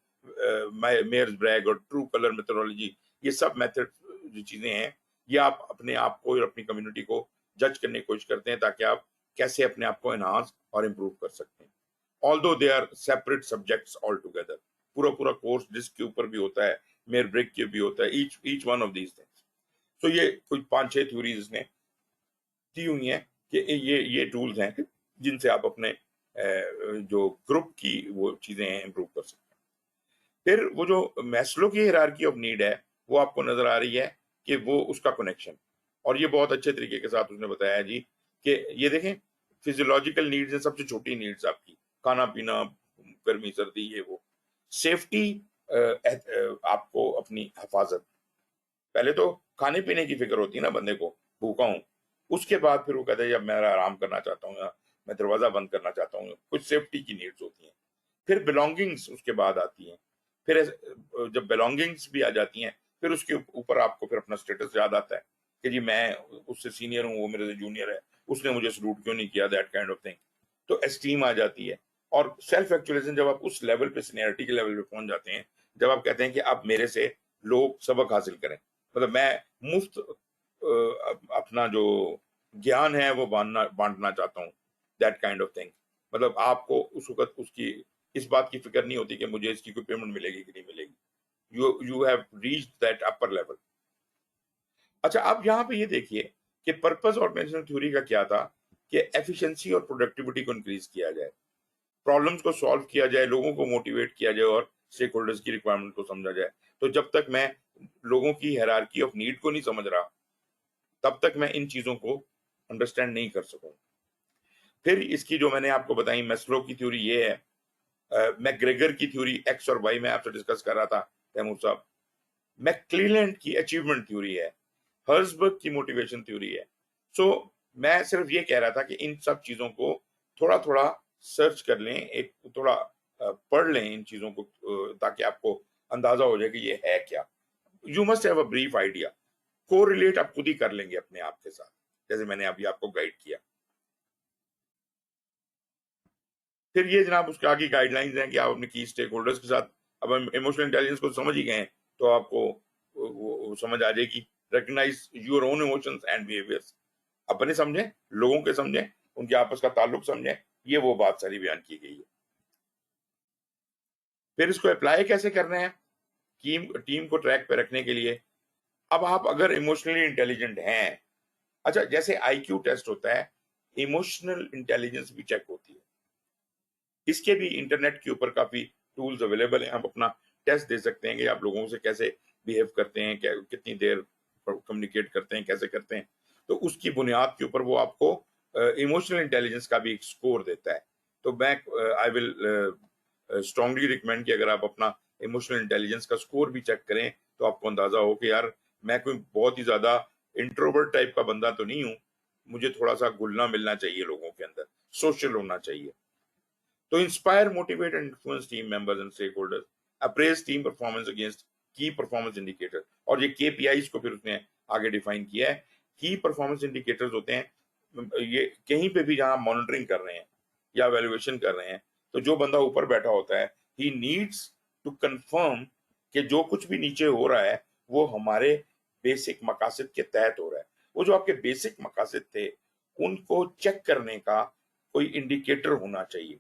मेयर्स ब्रैग और ट्रू कलर मेथोडोलॉजी, ये सब मेथड जो चीजें हैं, ये आप अपने आप को और अपनी कम्युनिटी को जज करने की कोशिश करते हैं ताकि आप कैसे अपने आप को एनहांस और इम्प्रूव कर सकते हैं। Although they are separate subjects all together, पूरा पूरा कोर्स डिस्क के ऊपर भी होता है, मेयर ब्रेक के भी होता है, each one of these things. तो ये कुछ 5-6 थ्योरीज इसने दी हुई हैं कि ये टूल्स हैं जिनसे आप अपने जो ग्रुप की वो चीजें हैं इम्प्रूव कर सकते हैं। फिर वो जो मैस्लो की हायरार्की ऑफ नीड है वो आपको नजर आ रही है कि वो उसका कनेक्शन, और ये बहुत अच्छे तरीके के साथ उसने बताया जी कि ये देखें फिजियोलॉजिकल नीड्स हैं, सबसे छोटी नीड्स आपकी खाना पीना, गर्मी सर्दी, ये वो सेफ्टी, आपको अपनी हिफाजत, पहले तो खाने पीने की फिक्र होती है ना बंदे को, भूखा हूं, उसके बाद फिर वो कहता है जब मैं आराम करना चाहता हूँ या मैं दरवाजा बंद करना चाहता हूँ, कुछ सेफ्टी की नीड्स होती हैं। फिर बिलोंगिंग्स उसके बाद आती हैं, फिर जब बिलोंगिंग्स भी आ जाती हैं फिर उसके ऊपर आपको फिर अपना स्टेटस याद आता है कि जी मैं उससे सीनियर हूँ, वो मेरे से जूनियर है, उसने मुझे सलूट क्यों नहीं किया, दैट काइंड ऑफ थिंग। तो एस्टीम आ जाती है और सेल्फ एक्चुअलाइजेशन, जब आप उस लेवल पे सीनियरिटी के लेवल पे पहुंच जाते हैं, जब आप कहते हैं कि अब मेरे से लोग सबक हासिल करें, मतलब मैं मुफ्त अपना जो ज्ञान है वो बांटना चाहता हूँ, दैट काइंड ऑफ थिंग। मतलब आपको उस वक्त उसकी इस बात की फिक्र नहीं होती कि मुझे इसकी कोई पेमेंट मिलेगी कि नहीं मिलेगी, you have reached that upper level. अच्छा, अब यहाँ पे ये देखिए कि पर्पस ऑर्गेनाइजेशनल थ्योरी का क्या था कि एफिशिएंसी और प्रोडक्टिविटी को इंक्रीज किया जाए, प्रॉब्लम्स को सॉल्व किया जाए, लोगों को मोटिवेट किया जाए और स्टेक होल्डर्स की रिक्वायरमेंट को समझा जाए। तो जब तक मैं लोगों की हायरार्की ऑफ नीड को नहीं समझ रहा, तब तक मैं इन चीजों को अंडरस्टैंड नहीं कर सकूं। फिर इसकी जो मैंने आपको बताई मैस्लो की थ्योरी ये है, मैकग्रेगर की थ्योरी एक्स और वाई में आपसे डिस्कस कर रहा था तैमूर साहब, मैकक्लेलैंड की अचीवमेंट थ्योरी है, हर्सबर्ग की मोटिवेशन थ्योरी है। सो मैं सिर्फ ये कह रहा था कि इन सब चीजों को थोड़ा थोड़ा सर्च कर लें, एक थोड़ा पढ़ लें इन चीजों को, ताकि आपको अंदाजा हो जाए कि ये है क्या। You must have a brief idea, correlate आप खुद ही कर लेंगे अपने आप के साथ, जैसे मैंने अभी आपको गाइड किया। फिर ये जनाब उसके आगे गाइडलाइंस हैं कि आप अपने की स्टेक होल्डर्स के साथ, अब हम इमोशनल इंटेलिजेंस को समझ ही गए हैं तो आपको वो समझ आ जाएगी, recognise your own emotions and behaviours, अपने समझें, लोगों के समझें, उनके आपस का ताल्लुक समझें, ये वो बात सारी बयान की गई है। फिर इसको अप्लाई कैसे करना है टीम को ट्रैक पे रखने के लिए। अब आप अगर इमोशनली इंटेलिजेंट हैं, अच्छा जैसे आईक्यू टेस्ट होता है, इमोशनल इंटेलिजेंस भी चेक होती है, इसके भी इंटरनेट के ऊपर काफी टूल्स अवेलेबल हैं, आप अपना टेस्ट दे सकते हैं कि आप लोगों से कैसे बिहेव करते हैं, कितनी देर कम्युनिकेट करते हैं, कैसे करते हैं। तो उसकी बुनियाद के ऊपर वो आपको इमोशनल इंटेलिजेंस का भी एक स्कोर देता है। तो मैं आई विल स्ट्रांगली रिकमेंड कि अगर आप अपना इमोशनल इंटेलिजेंस का स्कोर भी चेक करें तो आपको अंदाजा हो कि यार मैं कोई बहुत ही ज्यादा इंट्रोवर्ट टाइप का बंदा तो नहीं हूं, मुझे थोड़ा सा घुलना मिलना चाहिए लोगों के अंदर, सोशल होना चाहिए। तो inspire, motivate and influence team members and stakeholders, appraise team performance against key performance indicator, और ये केपीआईज को फिर उसने आगे डिफाइन किया है। की परफॉर्मेंस इंडिकेटर्स होते हैं ये कहीं पे भी जहां मॉनिटरिंग कर रहे हैं या वैल्यूएशन कर रहे हैं, तो जो बंदा ऊपर बैठा होता है ही नीड्स टू कंफर्म कि जो कुछ भी नीचे हो रहा है वो हमारे बेसिक मकासद के तहत हो रहा है। वो जो आपके बेसिक मकासद थे उनको चेक करने का कोई इंडिकेटर होना चाहिए।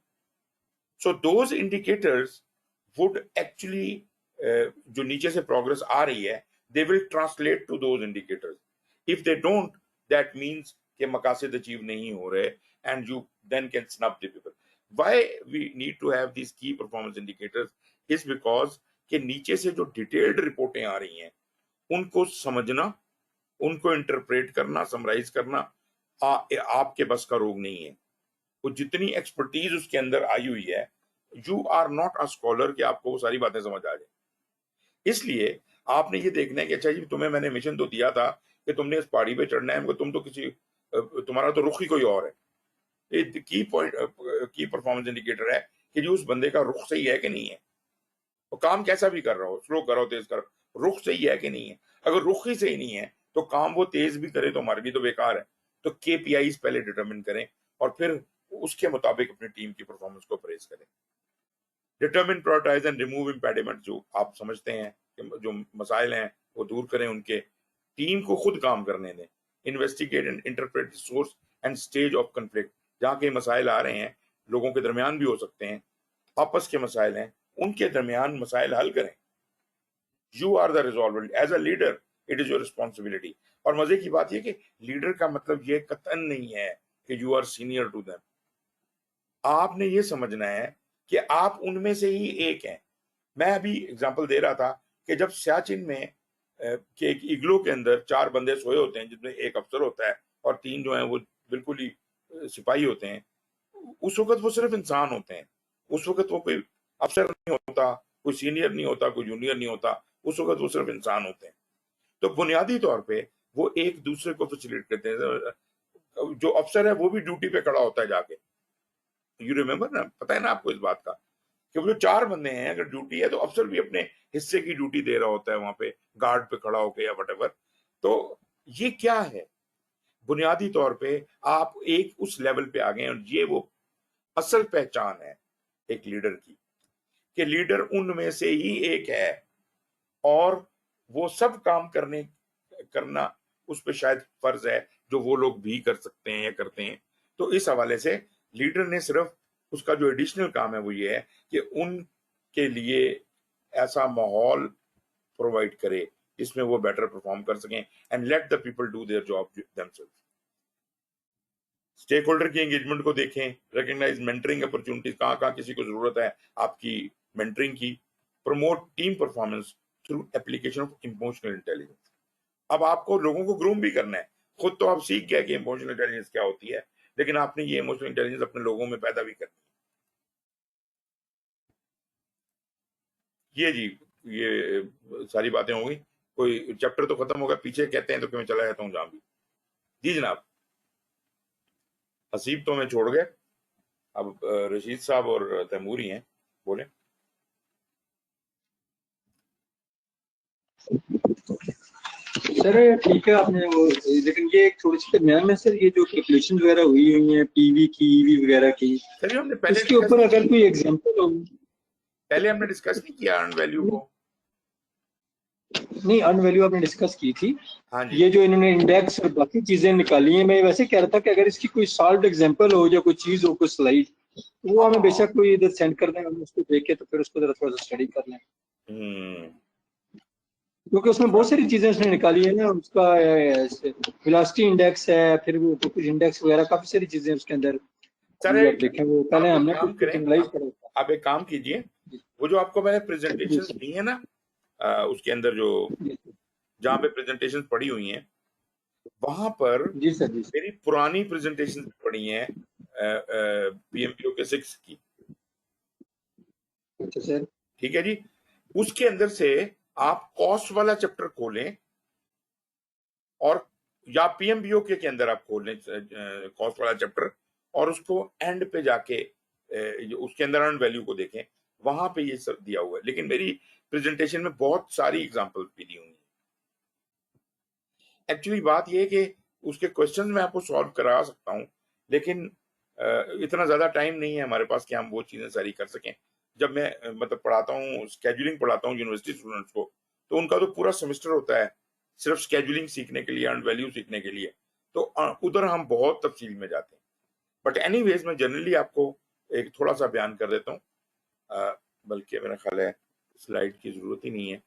So those indicators would actually, जो नीचे से प्रोग्रेस आ रही है, they will translate to those indicators. If they don't, that means कि मकासद अचीव नहीं हो रहे and you then can snub the people. Why we need to have this key performance indicators is because कि नीचे से जो डिटेल्ड रिपोर्टें आ रही हैं उनको समझना, उनको इंटरप्रेट करना, समराइज करना आपके बस का रोग नहीं है। वो जितनी एक्सपर्टीज उसके अंदर आई हुई है, you are not a scholar कि आपको वो सारी बातें समझ आ जाए। इसलिए आपने ये देखना है कि अच्छा जी तुम्हें मैंने मिशन तो दिया था कि तुमने इस पहाड़ी पे चढ़ना है, तुम तो किसी तुम्हारा तो रुख ही कोई और है। ये की पॉइंट, की परफॉर्मेंस इंडिकेटर है कि जो उस बंदे का रुख सही है कि नहीं है, वो काम कैसा भी कर रहा हो, स्लो करो तेज करो, रुख सही है कि नहीं है। अगर रुख ही सही नहीं है तो काम वो तेज भी करे तो हमारे लिए तो बेकार है। तो KPIs पहले डिटरमिन करें और फिर उसके मुताबिक अपनी टीम की परफॉर्मेंस को अप्रेज करें। Determine, prioritise and remove impediment, जो आप समझते हैं कि जो मसाइल हैं वो दूर करें उनके, टीम को खुद काम करने दें। Investigate and interpret source and stage of conflict, जहाँ के मसाइल आ रहे हैं लोगों के दरमियान भी हो सकते हैं, आपस के मसाइल हैं, उनके दरमियान मसाइल हल करें। You are the resolver as a leader, it is your responsibility. और मजे की बात यह कि लीडर का मतलब ये कतन नहीं है कि you are senior to them. आपने ये समझना है कि आप उनमें से ही एक हैं। मैं अभी एग्जांपल दे रहा था कि जब सियाचिन में कि एक इग्लो के अंदर 4 बंदे सोए होते हैं जिसमें एक अफसर होता है और 3 जो हैं वो बिल्कुल ही सिपाही होते हैं, उस वक्त वो सिर्फ इंसान होते हैं। उस वक्त वो कोई अफसर नहीं होता, कोई सीनियर नहीं होता, कोई जूनियर नहीं होता, उस वक्त वो सिर्फ इंसान होते हैं। तो बुनियादी तौर पे वो एक दूसरे को फैसिलिटेट करते हैं। जो अफसर है वो भी ड्यूटी पे खड़ा होता है जाके, यू रिमेम्बर ना, पता है ना आपको इस बात का कि वो जो 4 बंदे हैं, अगर ड्यूटी है तो अफसर भी अपने हिस्से की ड्यूटी दे रहा होता है वहां पे गार्ड पे खड़ा होकर या वटेवर। तो ये क्या है, बुनियादी तौर पे आप एक उस लेवल पे आ गए और ये वो असल पहचान है एक लीडर की कि लीडर उनमें से ही एक है और वो सब काम करना उस पे शायद फर्ज है जो वो लोग भी कर सकते हैं या करते हैं। तो इस हवाले से लीडर ने सिर्फ उसका जो एडिशनल काम है वो ये है कि उनके लिए ऐसा माहौल प्रोवाइड करे जिसमें वो बेटर परफॉर्म कर सकें and let the people do their job themselves. Stakeholder की एंगेजमेंट को देखें, रिकग्नाइज मेंटरिंग अपॉर्चुनिटीज, कहाँ किसी को जरूरत है आपकी मेंटरिंग की। Promote team performance through application of emotional intelligence. अब आपको लोगों को ग्रूम भी करना है। खुद तो आप सीख गए कि इमोशनल इंटेलिजेंस क्या होती है, लेकिन आपने ये इमोशनल इंटेलिजेंस अपने लोगों में पैदा भी करनी है। ये जी, ये सारी बातें हो गई। कोई चैप्टर तो खत्म हो गया, पीछे कहते हैं तो कि मैं चला जाता हूँ जहां भी। जी जनाब, हसीब तो मैं छोड़ गए, अब रशीद साहब और तैमूर ही हैं, बोले। सर ठीक है आपने वो, लेकिन ये एक थोड़ी सी दरमियान में सर ये जो कैलकुलेशन वगैरह हुई हुई है PV की EV वगैरह की, सर हमने पहले इसके ऊपर अगर कोई एग्जांपल हो। पहले हमने डिस्कस नहीं किया अर्न वैल्यू को। नहीं, अर्न वैल्यू आपने डिस्कस की थी। हाँ जी, ये जो इन्होंने इंडेक्स और बाकी चीजें निकाली हैं, मैं वैसे कह रहा था कि अगर इसकी कोई सॉल्व एग्जांपल हो या कोई चीज हो, कोई स्लाइड, वो हमें बेशक कोई इधर सेंड कर दें, हम उसको देख के तो फिर उसको जरा थोड़ा सा स्टडी कर लें, क्योंकि उसमें बहुत सारी चीजें उसने निकाली है ना। उसका वेलोसिटी इंडेक्स है, फिर वो कुछ इंडेक्स वगैरह, काफी सारी चीजें उसके अंदर। सर आप देखें, वो पहले आप एक हमने काम कुछ करें, एनालाइज करा। आप एक काम कीजिए, वो जो आपको मैंने प्रेजेंटेशंस दी है ना, उसके अंदर जो जहाँ पे प्रेजेंटेशंस पड़ी हुई हैं, वहां पर जी सर, जी मेरी पुरानी प्रेजेंटेशंस पड़ी हैं PMBO के 6 की। अच्छा सर, ठीक है जी, उसके अंदर से आप कॉस्ट वाला चैप्टर खोलें और या PMBO के अंदर आप खोल लें कॉस्ट वाला चैप्टर और उसको एंड पे जाके उसके अंदर अर्न वैल्यू को देखें, वहां पे ये सब दिया हुआ है। लेकिन मेरी प्रेजेंटेशन में बहुत सारी एग्जांपल भी दी हुई है। एक्चुअली बात ये है कि उसके क्वेश्चन मैं आपको सॉल्व करा सकता हूँ, लेकिन इतना ज्यादा टाइम नहीं है हमारे पास कि हम वो चीजें सारी कर सकें। जब मैं मतलब पढ़ाता हूँ, स्केड्यूलिंग पढ़ाता हूँ यूनिवर्सिटी स्टूडेंट्स को, तो उनका तो पूरा सेमेस्टर होता है सिर्फ स्केड्यूलिंग सीखने के लिए, अर्न वैल्यू सीखने के लिए, तो उधर हम बहुत तफसील में जाते हैं। बट एनीवेज मैं जनरली आपको एक थोड़ा सा बयान कर देता हूँ, बल्कि मेरा ख्याल है स्लाइड की जरूरत ही नहीं है,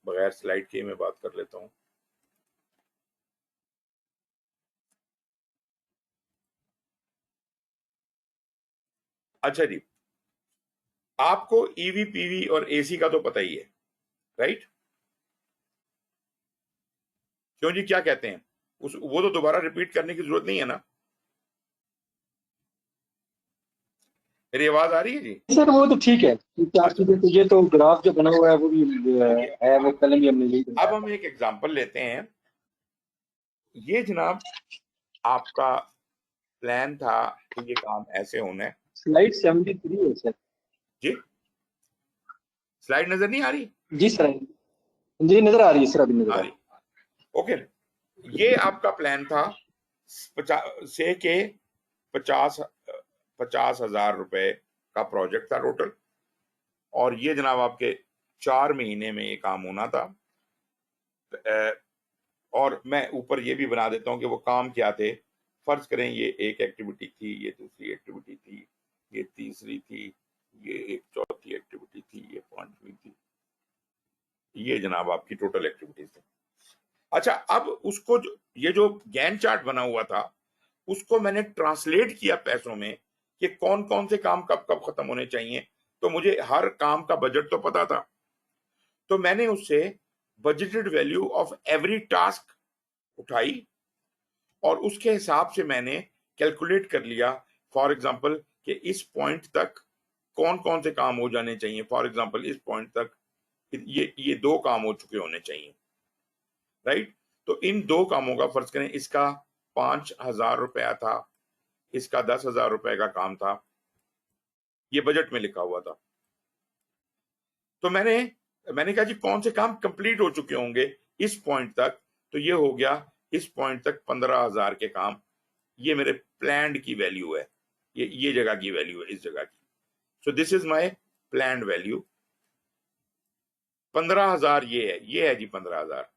बगैर स्लाइड के मैं बात कर लेता हूँ। अच्छा जी, आपको EV PV और AC का तो पता ही है, राइट? क्यों जी, क्या कहते हैं? वो तो दोबारा रिपीट करने की जरूरत नहीं है ना? मेरी आवाज आ रही है जी? सर वो तो ठीक है, चार चीजें तो, ये तो ग्राफ जो बना हुआ है वो भी है, वो कल भी हमने यही अब हम एक एग्जांपल लेते हैं। ये जनाब आपका प्लान था कि ये काम ऐसे होना है। स्लाइड 73 है सर। जी, स्लाइड नजर नहीं आ रही? जी सर, जी नजर आ रही है सर, अभी नजर आ आ रही। ओके, ये आपका प्लान था से के 50,000 रुपए का प्रोजेक्ट था टोटल, और ये जनाब आपके 4 महीने में ये काम होना था। और मैं ऊपर ये भी बना देता हूँ कि वो काम क्या थे। फर्ज करें ये एक एक्टिविटी थी, ये दूसरी एक्टिविटी थी, ये तीसरी थी, ये एक चौथी एक्टिविटी थी, ये पांचवी थी, ये जनाब आपकी टोटल एक्टिविटीज थी। अच्छा, अब उसको ये जो गैन चार्ट बना हुआ था उसको मैंने ट्रांसलेट किया पैसों में कि कौन कौन से काम कब कब खत्म होने चाहिए। तो मुझे हर काम का बजट तो पता था, तो मैंने उससे budgeted value of every task उठाई और उसके हिसाब से मैंने कैलकुलेट कर लिया, फॉर एग्जांपल कि इस पॉइंट तक कौन कौन से काम हो जाने चाहिए। फॉर एग्जांपल इस पॉइंट तक ये 2 काम हो चुके होने चाहिए, राइट। तो इन 2 कामों का फर्ज करें इसका 5,000 रुपया था, इसका 10,000 रुपए का काम था, ये बजट में लिखा हुआ था। तो मैंने कहा जी कौन से काम कंप्लीट हो चुके होंगे इस पॉइंट तक, तो ये हो गया इस पॉइंट तक 15,000 के काम, ये मेरे प्लान्ड की वैल्यू है, ये जगह की वैल्यू है, इस जगह की। So this is my planned value. 15,000 ये है जी 15,000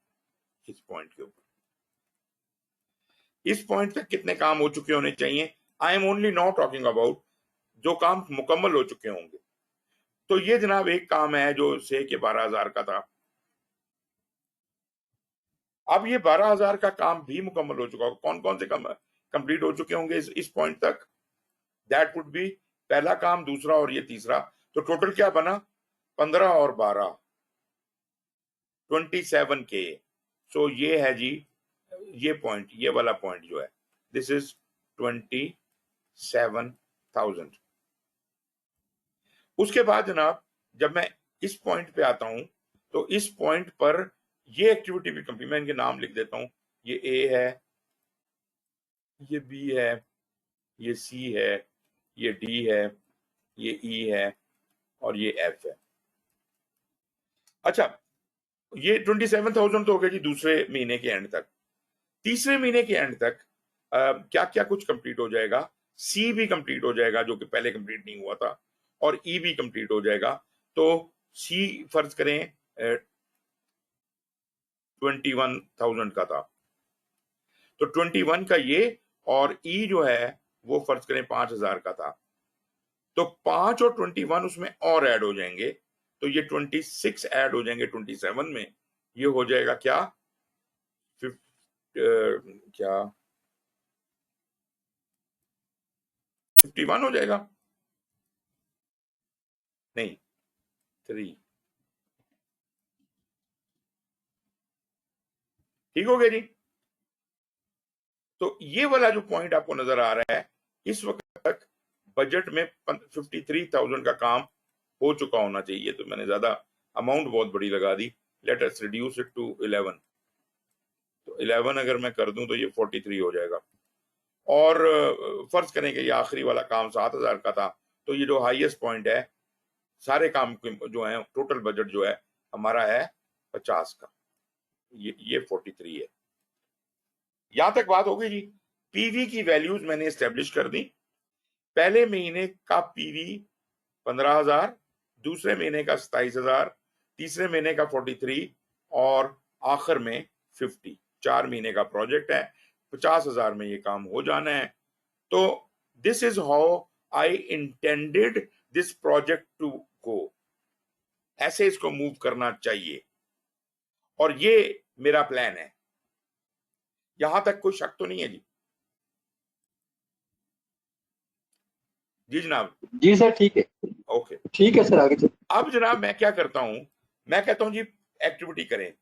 इस पॉइंट के ऊपर। इस पॉइंट तक कितने काम हो चुके होने चाहिए? I am only not talking about जो काम मुकम्मल हो चुके होंगे। तो ये जनाब एक काम है जो से के 12,000 का था। अब ये 12,000 का काम भी मुकम्मल हो चुका होगा। कौन कौन से काम कंप्लीट हो चुके होंगे इस पॉइंट तक? दैट वुड बी पहला काम, दूसरा और ये तीसरा। तो टोटल क्या बना? 15 और 12 27K। सो ये है जी ये पॉइंट, ये वाला पॉइंट जो है, दिस इज 27,000। उसके बाद जनाब जब मैं इस पॉइंट पे आता हूं तो इस पॉइंट पर ये एक्टिविटी भी कंप्लीट, मैं इनके नाम लिख देता हूं। ये ए है, ये बी है, ये सी है, ये डी है, ये ई है और ये एफ है। अच्छा, ये 27,000 तो हो गया जी दूसरे महीने के एंड तक। तीसरे महीने के एंड तक क्या क्या कुछ कंप्लीट हो जाएगा? सी भी कंप्लीट हो जाएगा जो कि पहले कंप्लीट नहीं हुआ था, और ई भी कंप्लीट हो जाएगा। तो सी फर्ज करें 21,000 का था, तो 21 का ये, और ई जो है वो फर्ज करें 5,000 का था। तो 5 और 21 उसमें और ऐड हो जाएंगे, तो ये 26 ऐड हो जाएंगे 27 में। ये हो जाएगा क्या? क्या 51 हो जाएगा? नहीं, 3। ठीक हो गया जी। तो ये वाला जो पॉइंट आपको नजर आ रहा है, इस वक्त तक बजट में 53,000 का काम हो चुका होना चाहिए। तो मैंने ज्यादा अमाउंट बहुत बड़ी लगा दी। Let us reduce it to 11। तो 11 अगर मैं कर दूं तो ये 43 हो जाएगा। और फर्ज करें कि ये आखिरी वाला काम 7,000 का था, तो ये जो हाईएस्ट पॉइंट है सारे काम जो है, टोटल बजट जो है हमारा है 50 का, ये 43 है। यहां तक बात हो गई जी। पीवी की वैल्यूज मैंने एस्टेब्लिश कर दी। पहले महीने का पीवी 15,000, दूसरे महीने का 27,000, तीसरे महीने का 43 और आखिर में 50। 4 महीने का प्रोजेक्ट है, 50,000 में ये काम हो जाना है। तो this is how I intended this project to go. ऐसे इसको मूव करना चाहिए और ये मेरा प्लान है। यहां तक कोई शक तो नहीं है जी? जी जनाब। जी सर, ठीक है, ओके, ठीक है सर, आगे चलिए। अब जनाब मैं क्या करता हूं, मैं कहता हूं जी एक्टिविटी करें।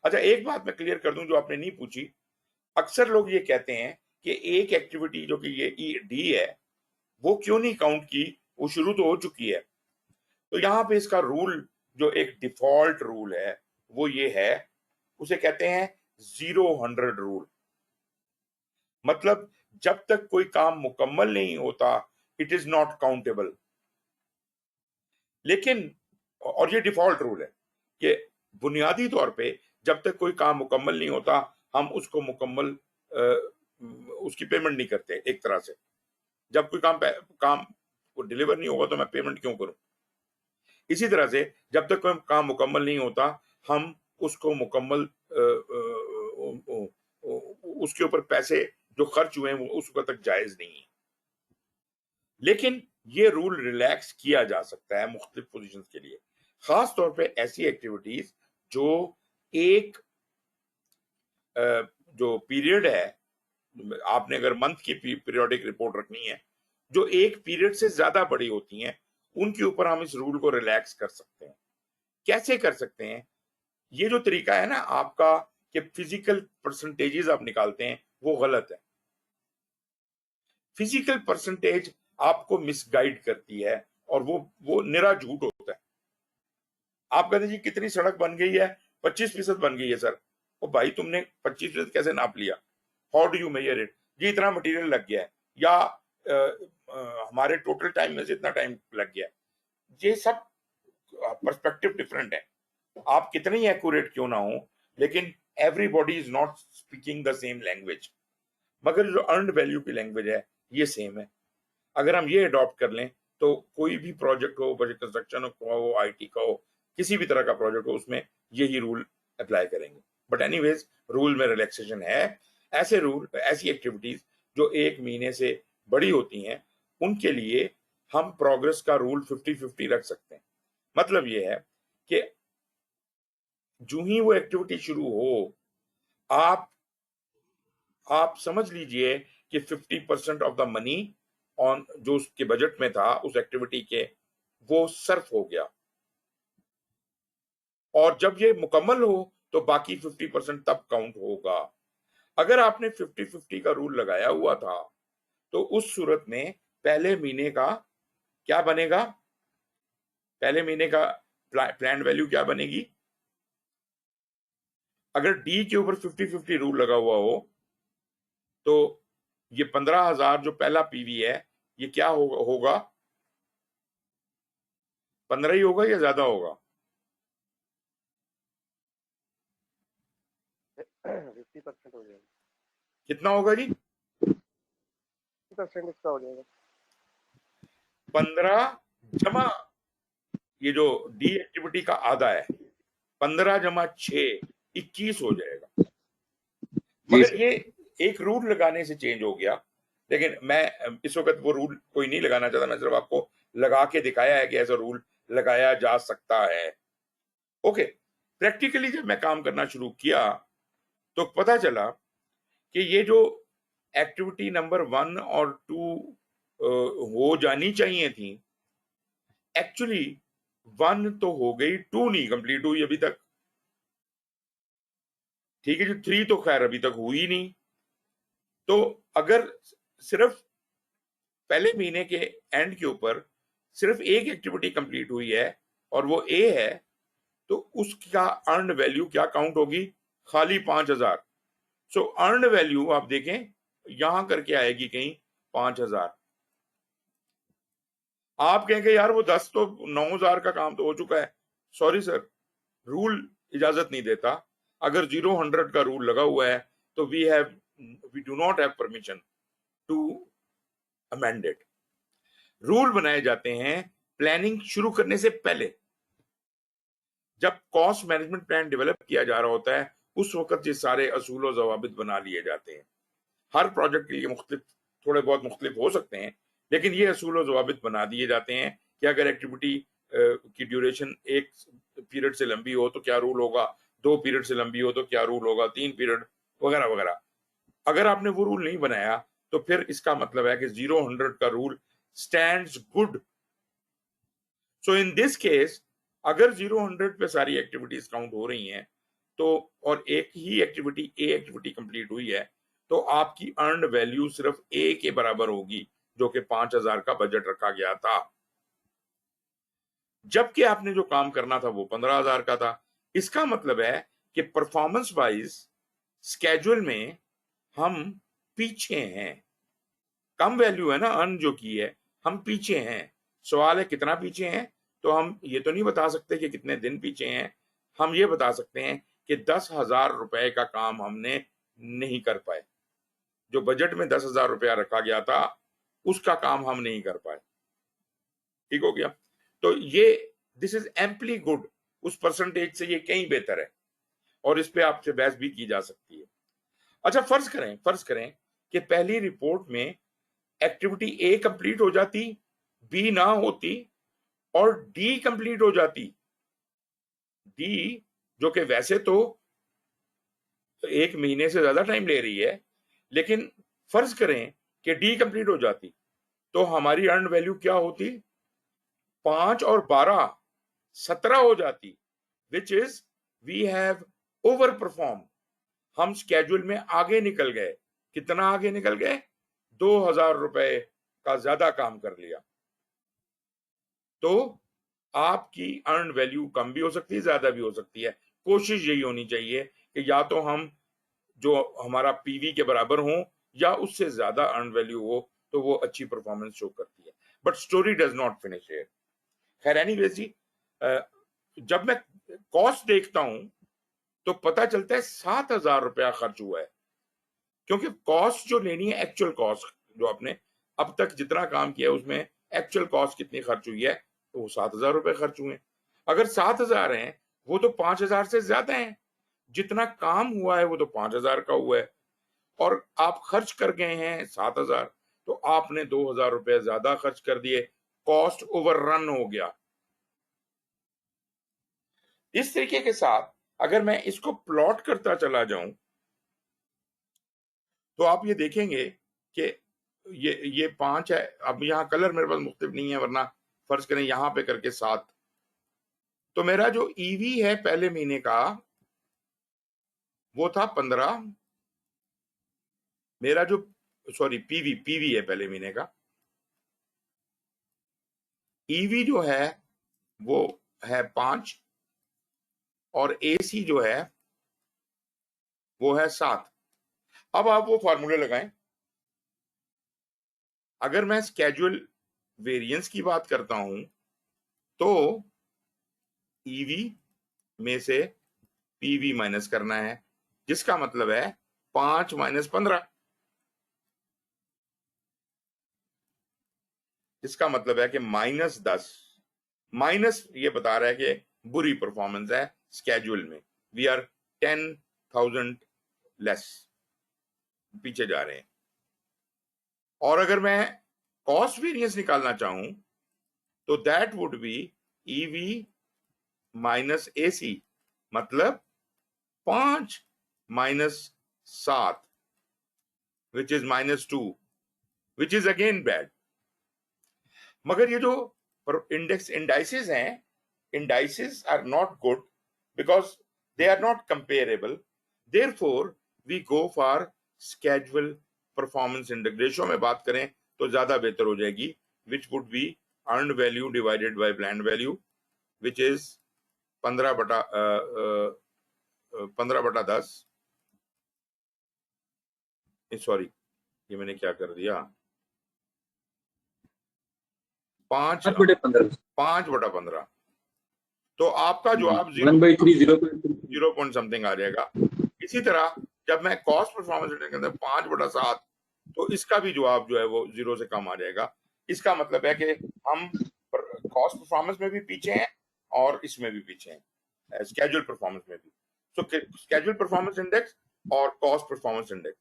अच्छा, एक बात मैं क्लियर कर दूं जो आपने नहीं पूछी। अक्सर लोग ये कहते हैं कि एक एक्टिविटी जो कि ये डी है वो क्यों नहीं काउंट की, वो शुरू तो हो चुकी है। तो यहाँ पे इसका रूल, जो एक डिफॉल्ट रूल है वो ये है, उसे कहते हैं 0-100 रूल। मतलब जब तक कोई काम मुकम्मल नहीं होता इट इज नॉट काउंटेबल। लेकिन और ये डिफॉल्ट रूल है कि बुनियादी तौर पे जब तक कोई काम मुकम्मल नहीं होता हम उसको मुकम्मल उसकी पेमेंट नहीं करते। एक तरह से जब कोई काम डिलीवर नहीं होगा तो मैं पेमेंट क्यों करूं। इसी तरह से जब तक कोई काम मुकम्मल नहीं होता हम उसको मुकम्मल उसके ऊपर पैसे जो खर्च हुए हैं वो उस वक्त तक जायज नहीं है। लेकिन ये रूल रिलैक्स किया जा सकता है मुख्तलिफ पोजीशंस के लिए, खास तौर पे ऐसी एक्टिविटीज जो एक जो पीरियड है, आपने अगर मंथ की पीरियोडिक रिपोर्ट रखनी है जो एक पीरियड से ज्यादा बड़ी होती हैं, उनके ऊपर हम इस रूल को रिलैक्स कर सकते हैं। कैसे कर सकते हैं? ये जो तरीका है ना आपका कि फिजिकल परसेंटेजेस आप निकालते हैं वो गलत है। फिजिकल परसेंटेज आपको मिसगाइड करती है और वो निरा झूठ होता है। आप कहते हैं जी कितनी सड़क बन गई है, 25% बन गई है सर। ओ भाई तुमने 25% कैसे नाप लिया? How do you measure it? जी इतना मटेरियल लग गया है या हमारे टोटल टाइम में से इतना टाइम लग गया है। ये सब पर्सपेक्टिव डिफरेंट है। आप कितने ही एक्यूरेट क्यों ना हो, लेकिन everybody is not speaking the same language, मगर जो अर्नड वैल्यू की लैंग्वेज है ये सेम है। अगर हम ये अडॉप्ट कर लें तो कोई भी प्रोजेक्ट हो, कंस्ट्रक्शन हो, आईटी का हो, किसी भी तरह का प्रोजेक्ट हो, उसमें यही रूल अप्लाई करेंगे। बट एनीवेज रूल में रिलैक्सेशन है। ऐसे रूल, ऐसी एक्टिविटीज जो एक महीने से बड़ी होती हैं उनके लिए हम प्रोग्रेस का रूल 50-50 रख सकते हैं। मतलब ये है कि जो ही वो एक्टिविटी शुरू हो आप समझ लीजिए कि 50% ऑफ द मनी ऑन जो उसके बजट में था उस एक्टिविटी के वो सर्फ हो गया, और जब ये मुकम्मल हो तो बाकी 50% तब काउंट होगा। अगर आपने 50-50 का रूल लगाया हुआ था तो उस सूरत में पहले महीने का क्या बनेगा? पहले महीने का प्लान वैल्यू क्या बनेगी? अगर डी के ऊपर 50-50 रूल लगा हुआ हो तो ये 15,000 जो पहला पीवी है ये क्या होगा? 15 ही होगा या ज्यादा होगा? 50% हो जाएगा। कितना होगा जी? 50% इसका हो जाएगा। 15 जमा ये जो डी एक्टिविटी का आधा है, 15 जमा 6 21 हो जाएगा। मगर ये एक रूल लगाने से चेंज हो गया, लेकिन मैं इस वक्त वो रूल कोई नहीं लगाना चाहता। मैं सिर्फ आपको लगा के दिखाया है कि ऐसा रूल लगाया जा सकता है। ओके, प्रैक्टिकली जब मैं काम करना शुरू किया तो पता चला कि ये जो एक्टिविटी नंबर 1 और 2 हो जानी चाहिए थी, एक्चुअली 1 तो हो गई, 2 नहीं कंप्लीट हुई अभी तक। ठीक है जी, 3 तो खैर अभी तक हुई नहीं। तो अगर सिर्फ पहले महीने के एंड के ऊपर सिर्फ एक एक्टिविटी कंप्लीट हुई है और वो ए है, तो उसका अर्न वैल्यू क्या काउंट होगी? खाली 5,000। सो अर्न वैल्यू आप देखें यहां करके आएगी कहीं 5,000। आप कहेंगे यार वो 10 तो 9,000 का काम तो हो चुका है। सॉरी सर, रूल इजाजत नहीं देता। अगर 0-100 का रूल लगा हुआ है तो we do not have permission to amend it. Rule बनाए जाते हैं प्लानिंग शुरू करने से पहले। जब कॉस्ट मैनेजमेंट प्लान डेवलप किया जा रहा होता है उस वक्त ये सारे असूल और जवाबित बना लिए जाते हैं। हर प्रोजेक्ट के लिए मुख्तलिफ, थोड़े बहुत मुख्तलिफ हो सकते हैं, लेकिन ये असूल और जवाबित बना दिए जाते हैं कि अगर एक्टिविटी की ड्यूरेशन एक पीरियड से लंबी हो तो क्या रूल होगा, 2 पीरियड से लंबी हो तो क्या रूल होगा, 3 पीरियड वगैरह वगैरह। अगर आपने वो रूल नहीं बनाया तो फिर इसका मतलब है कि 0-100 का rule stands good. So in this case अगर 0-100 पे सारी एक्टिविटीज काउंट हो रही हैं तो, और एक ही एक्टिविटी ए एक्टिविटी कंप्लीट हुई है, तो आपकी अर्न वैल्यू सिर्फ ए के बराबर होगी जो कि 5,000 का बजट रखा गया था, जबकि आपने जो काम करना था वो 15,000 का था। इसका मतलब है कि परफॉर्मेंस वाइज स्केड्यूल में हम पीछे हैं। कम वैल्यू है ना अर्न जो की है, हम पीछे हैं। सवाल है कितना पीछे हैं? तो हम ये तो नहीं बता सकते कि कितने दिन पीछे हैं। हम ये बता सकते हैं कि 10,000 रुपए का काम हमने नहीं कर पाए। जो बजट में 10,000 रुपया रखा गया था उसका काम हम नहीं कर पाए। ठीक हो गया। तो ये दिस इज एम्पली गुड, उस परसेंटेज से ये कहीं बेहतर है और इस पे आपसे बहस भी की जा सकती है। अच्छा, फर्ज करें कि पहली रिपोर्ट में एक्टिविटी ए कंप्लीट हो जाती, बी ना होती और डी कंप्लीट हो जाती। डी जो कि वैसे तो 1 महीने से ज्यादा टाइम ले रही है, लेकिन फर्ज करें कि डी कंप्लीट हो जाती तो हमारी अर्न वैल्यू क्या होती? 5 और 12 17 हो जाती, which is we have over perform. हम स्केड्यूल में आगे निकल गए। कितना आगे निकल गए? 2,000 रुपए का ज्यादा काम कर लिया। तो आपकी अर्न वैल्यू कम भी हो सकती है, ज्यादा भी हो सकती है। कोशिश यही होनी चाहिए कि या तो हम जो हमारा पीवी के बराबर हो या उससे ज्यादा अर्न वैल्यू हो, तो वो अच्छी परफॉर्मेंस शो करती है। But story does not finish here. खैर एनीवेज जी, जब मैं कॉस्ट देखता हूं तो पता चलता है 7,000 रुपया खर्च हुआ है, क्योंकि कॉस्ट जो लेनी है, एक्चुअल कॉस्ट जो आपने अब तक जितना काम किया है उसमें एक्चुअल कॉस्ट कितनी खर्च हुई है, तो वो 7,000 रुपए खर्च हुए। अगर 7,000 हैं, वो तो 5,000 से ज्यादा हैं। जितना काम हुआ है वो तो 5,000 का हुआ है और आप खर्च कर गए हैं 7,000, तो आपने 2,000 रुपए ज्यादा खर्च कर दिए, कॉस्ट ओवररन हो गया। इस तरीके के साथ अगर मैं इसको प्लॉट करता चला जाऊं तो आप ये देखेंगे कि ये 5 है। अब यहां कलर मेरे पास मुख्तलिफ नहीं है, वरना फर्ज करें यहां पे करके 7, तो मेरा जो ईवी है पहले महीने का वो था 15। मेरा जो पीवी है पहले महीने का। ईवी जो है वो है 5 और एसी जो है वो है 7। अब आप वो फार्मूले लगाएं। अगर मैं स्केड्यूल वेरिएंस की बात करता हूं तो ईवी में से पीवी माइनस करना है, जिसका मतलब है 5 माइनस 15, इसका मतलब है कि -10। माइनस ये बता रहा है कि बुरी परफॉर्मेंस है स्केड्यूल में, वी आर 10,000 लेस, पीछे जा रहे हैं। और अगर मैं कॉस्ट वेरिएंस निकालना चाहूं तो that would be EV minus AC, मतलब 5 minus 7 which is -2, which is again bad. मगर ये जो इंडाइसेस हैं, indices are not good because they are not comparable, therefore we go for schedule performance index. Ratio में बात करें तो ज्यादा बेहतर हो जाएगी, which would be earned value divided by planned value, which is 15/10। Sorry, ये मैंने क्या कर दिया, 5/15। तो आपका जवाब 0 पॉइंट समथिंग आ जाएगा। इसी तरह जब मैं कॉस्ट परफॉर्मेंस इंडेक्स के अंदर 5/7, तो इसका भी जवाब जो है वो 0 से कम आ जाएगा। इसका मतलब है कि हम कॉस्ट परफॉर्मेंस में भी पीछे हैं और इसमें भी पीछे हैं, स्केड्यूल परफॉर्मेंस में भी। तो स्केड्यूल परफॉर्मेंस इंडेक्स और कॉस्ट परफॉर्मेंस इंडेक्स।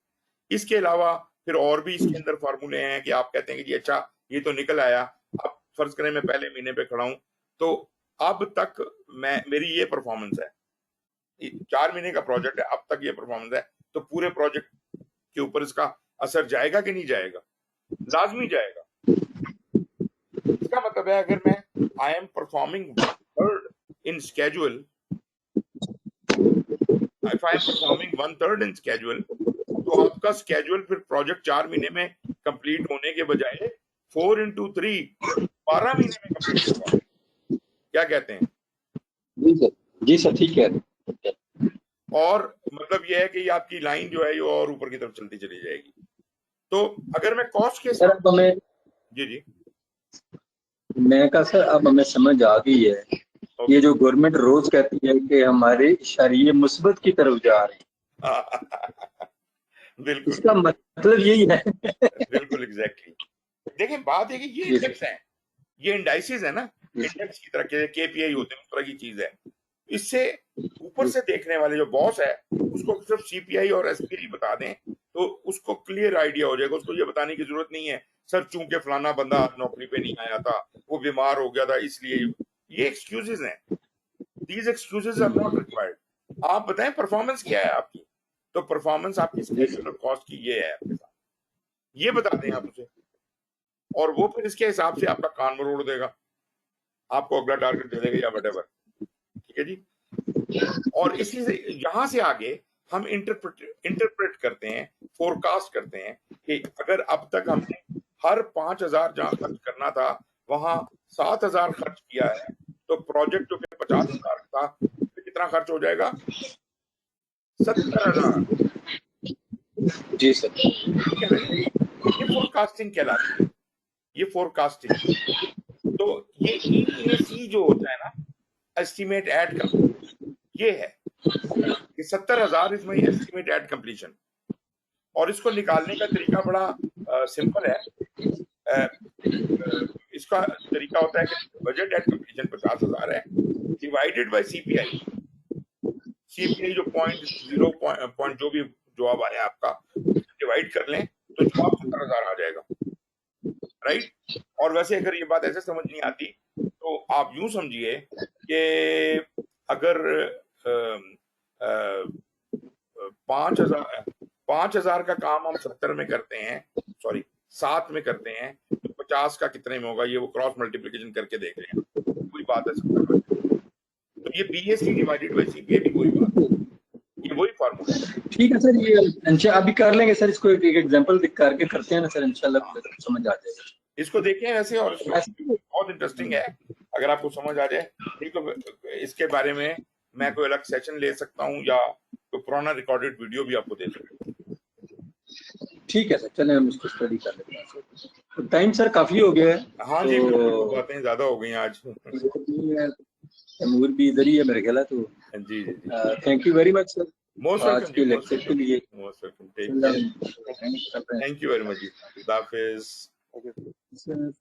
इसके अलावा फिर और भी इसके अंदर फार्मूले हैं कि आप कहते हैं कि जी अच्छा ये तो निकल आया, अब फर्ज करें मैं पहले महीने पे खड़ा हूं तो अब तक मेरी ये परफॉर्मेंस है, 4 महीने का प्रोजेक्ट है, अब तक ये परफॉर्मेंस है, तो पूरे प्रोजेक्ट के ऊपर इसका असर जाएगा कि नहीं जाएगा? लाजमी जाएगा। इसका मतलब है अगर मैं I am performing 1/3 in schedule, if I am performing 1/3 in schedule, तो आपका स्केड्यूल फिर प्रोजेक्ट 4 महीने में कंप्लीट होने के बजाय 4 into 3 12 महीने में कंप्लीट होगा। क्या कहते हैं? जी सर ठीक है। और मतलब यह है कि आपकी लाइन जो है ये और ऊपर की तरफ चलती चली जाएगी। तो अगर मैं कॉस्ट के सर अब हमें जी मैं कहा सर अब हमें समझ आ गई है, ये जो गवर्नमेंट रोज कहती है कि हमारे इशारे मुस्बत की तरफ जा रहे हैं, बिल्कुल इसका मतलब यही है। बिल्कुल एग्जैक्टली। देखें बात है कि ये जी सर। इंडेक्स है, ये इंडाइसिस है ना, जी इंडेक्स की तरह के केपीआई होते हैं उस तरह की चीज है। इससे ऊपर जी से देखने वाले जो बॉस है उसको सिर्फ सीपीआई और एसपीआई बता दें तो उसको क्लियर आइडिया हो जाएगा। उसको ये बताने की जरूरत नहीं है सर चूंकि फलाना बंदा आज नौकरी पे नहीं आया था, वो बीमार हो गया था इसलिए। ये एक्सक्यूजेस हैं, these excuses are not required. आप बताएं परफॉर्मेंस क्या है आपकी, तो परफॉर्मेंस आपकी जी सर। स्केड्यूल कॉस्ट की ये है आपके साथ, ये बता दें आप उसे, और वो फिर इसके हिसाब से आपका कान मरोड़ देगा, आपको अगला टारगेट दे देगा या वटेवर। ठीक है जी। और इसी से यहां से आगे हम इंटरप्रेट करते हैं, फोरकास्ट करते हैं कि अगर अब तक हमने हर 5,000 जहां खर्च करना था वहां 7,000 खर्च किया है, तो प्रोजेक्ट जो कि 50,000 था तो कितना खर्च हो जाएगा? 70,000। जी सर। ठीक है ना जी? ये फोरकास्टिंग कहलाती है, ये फोरकास्टिंग। तो ये EAC जो होता है ना, एस्टिमेट एट कंप्लीशन, ये है कि 70,000 इसमें एस्टिमेट एट कंप्लीशन। और इसको निकालने का तरीका बड़ा सिंपल है। इसका तरीका होता है कि बजट एट कंप्लीशन 50,000 है, डिवाइडेड बाय सीपीआई। सीपीआई जो पॉइंट जो भी जवाब आया आपका डिवाइड कर लें तो जवाब 70,000 आ जाएगा, राइट। और वैसे अगर ये बात ऐसे समझ नहीं आती तो आप यूं समझिए कि अगर 5,000 का काम हम 70 में करते हैं, सॉरी 7 में करते हैं, तो 50 का कितने में होगा ये वो क्रॉस मल्टीप्लिकेशन करके देख लें, कोई बात है 70 में। तो ये बीएससी डिवाइडेड बाय सीपीआई भी वही बात है, ये वही फार्मूला है। ठीक है सर, ये इंशाल्लाह अभी कर लेंगे सर, इसको एक एग्जांपल दिख करके करते हैं ना सर, इंशाल्लाह समझ आ जाएगा। इसको देखें वैसे, और इसको बहुत इंटरेस्टिंग है अगर आपको समझ आ जाए। नहीं तो इसके बारे में मैं कोई अलग सेशन ले सकता हूँ या कोई पुराना रिकॉर्डेड वीडियो भी आपको दे सकता हूँ। ठीक है सर, चलें हम इसको स्टडी कर लेते हैं सर। तो टाइम सर काफी हो गया है। हाँ जी बिल्कुल, बातें ज्यादा हो गई हैं आज। तैमूर भी इधर ही है मेरे ख्याल है, तो जी जी जी, thank you very much sir most आज वेलकम के जी, लेक्चर के लिए। Most welcome, take care, thank you very much जी, खुदा हाफिज। सर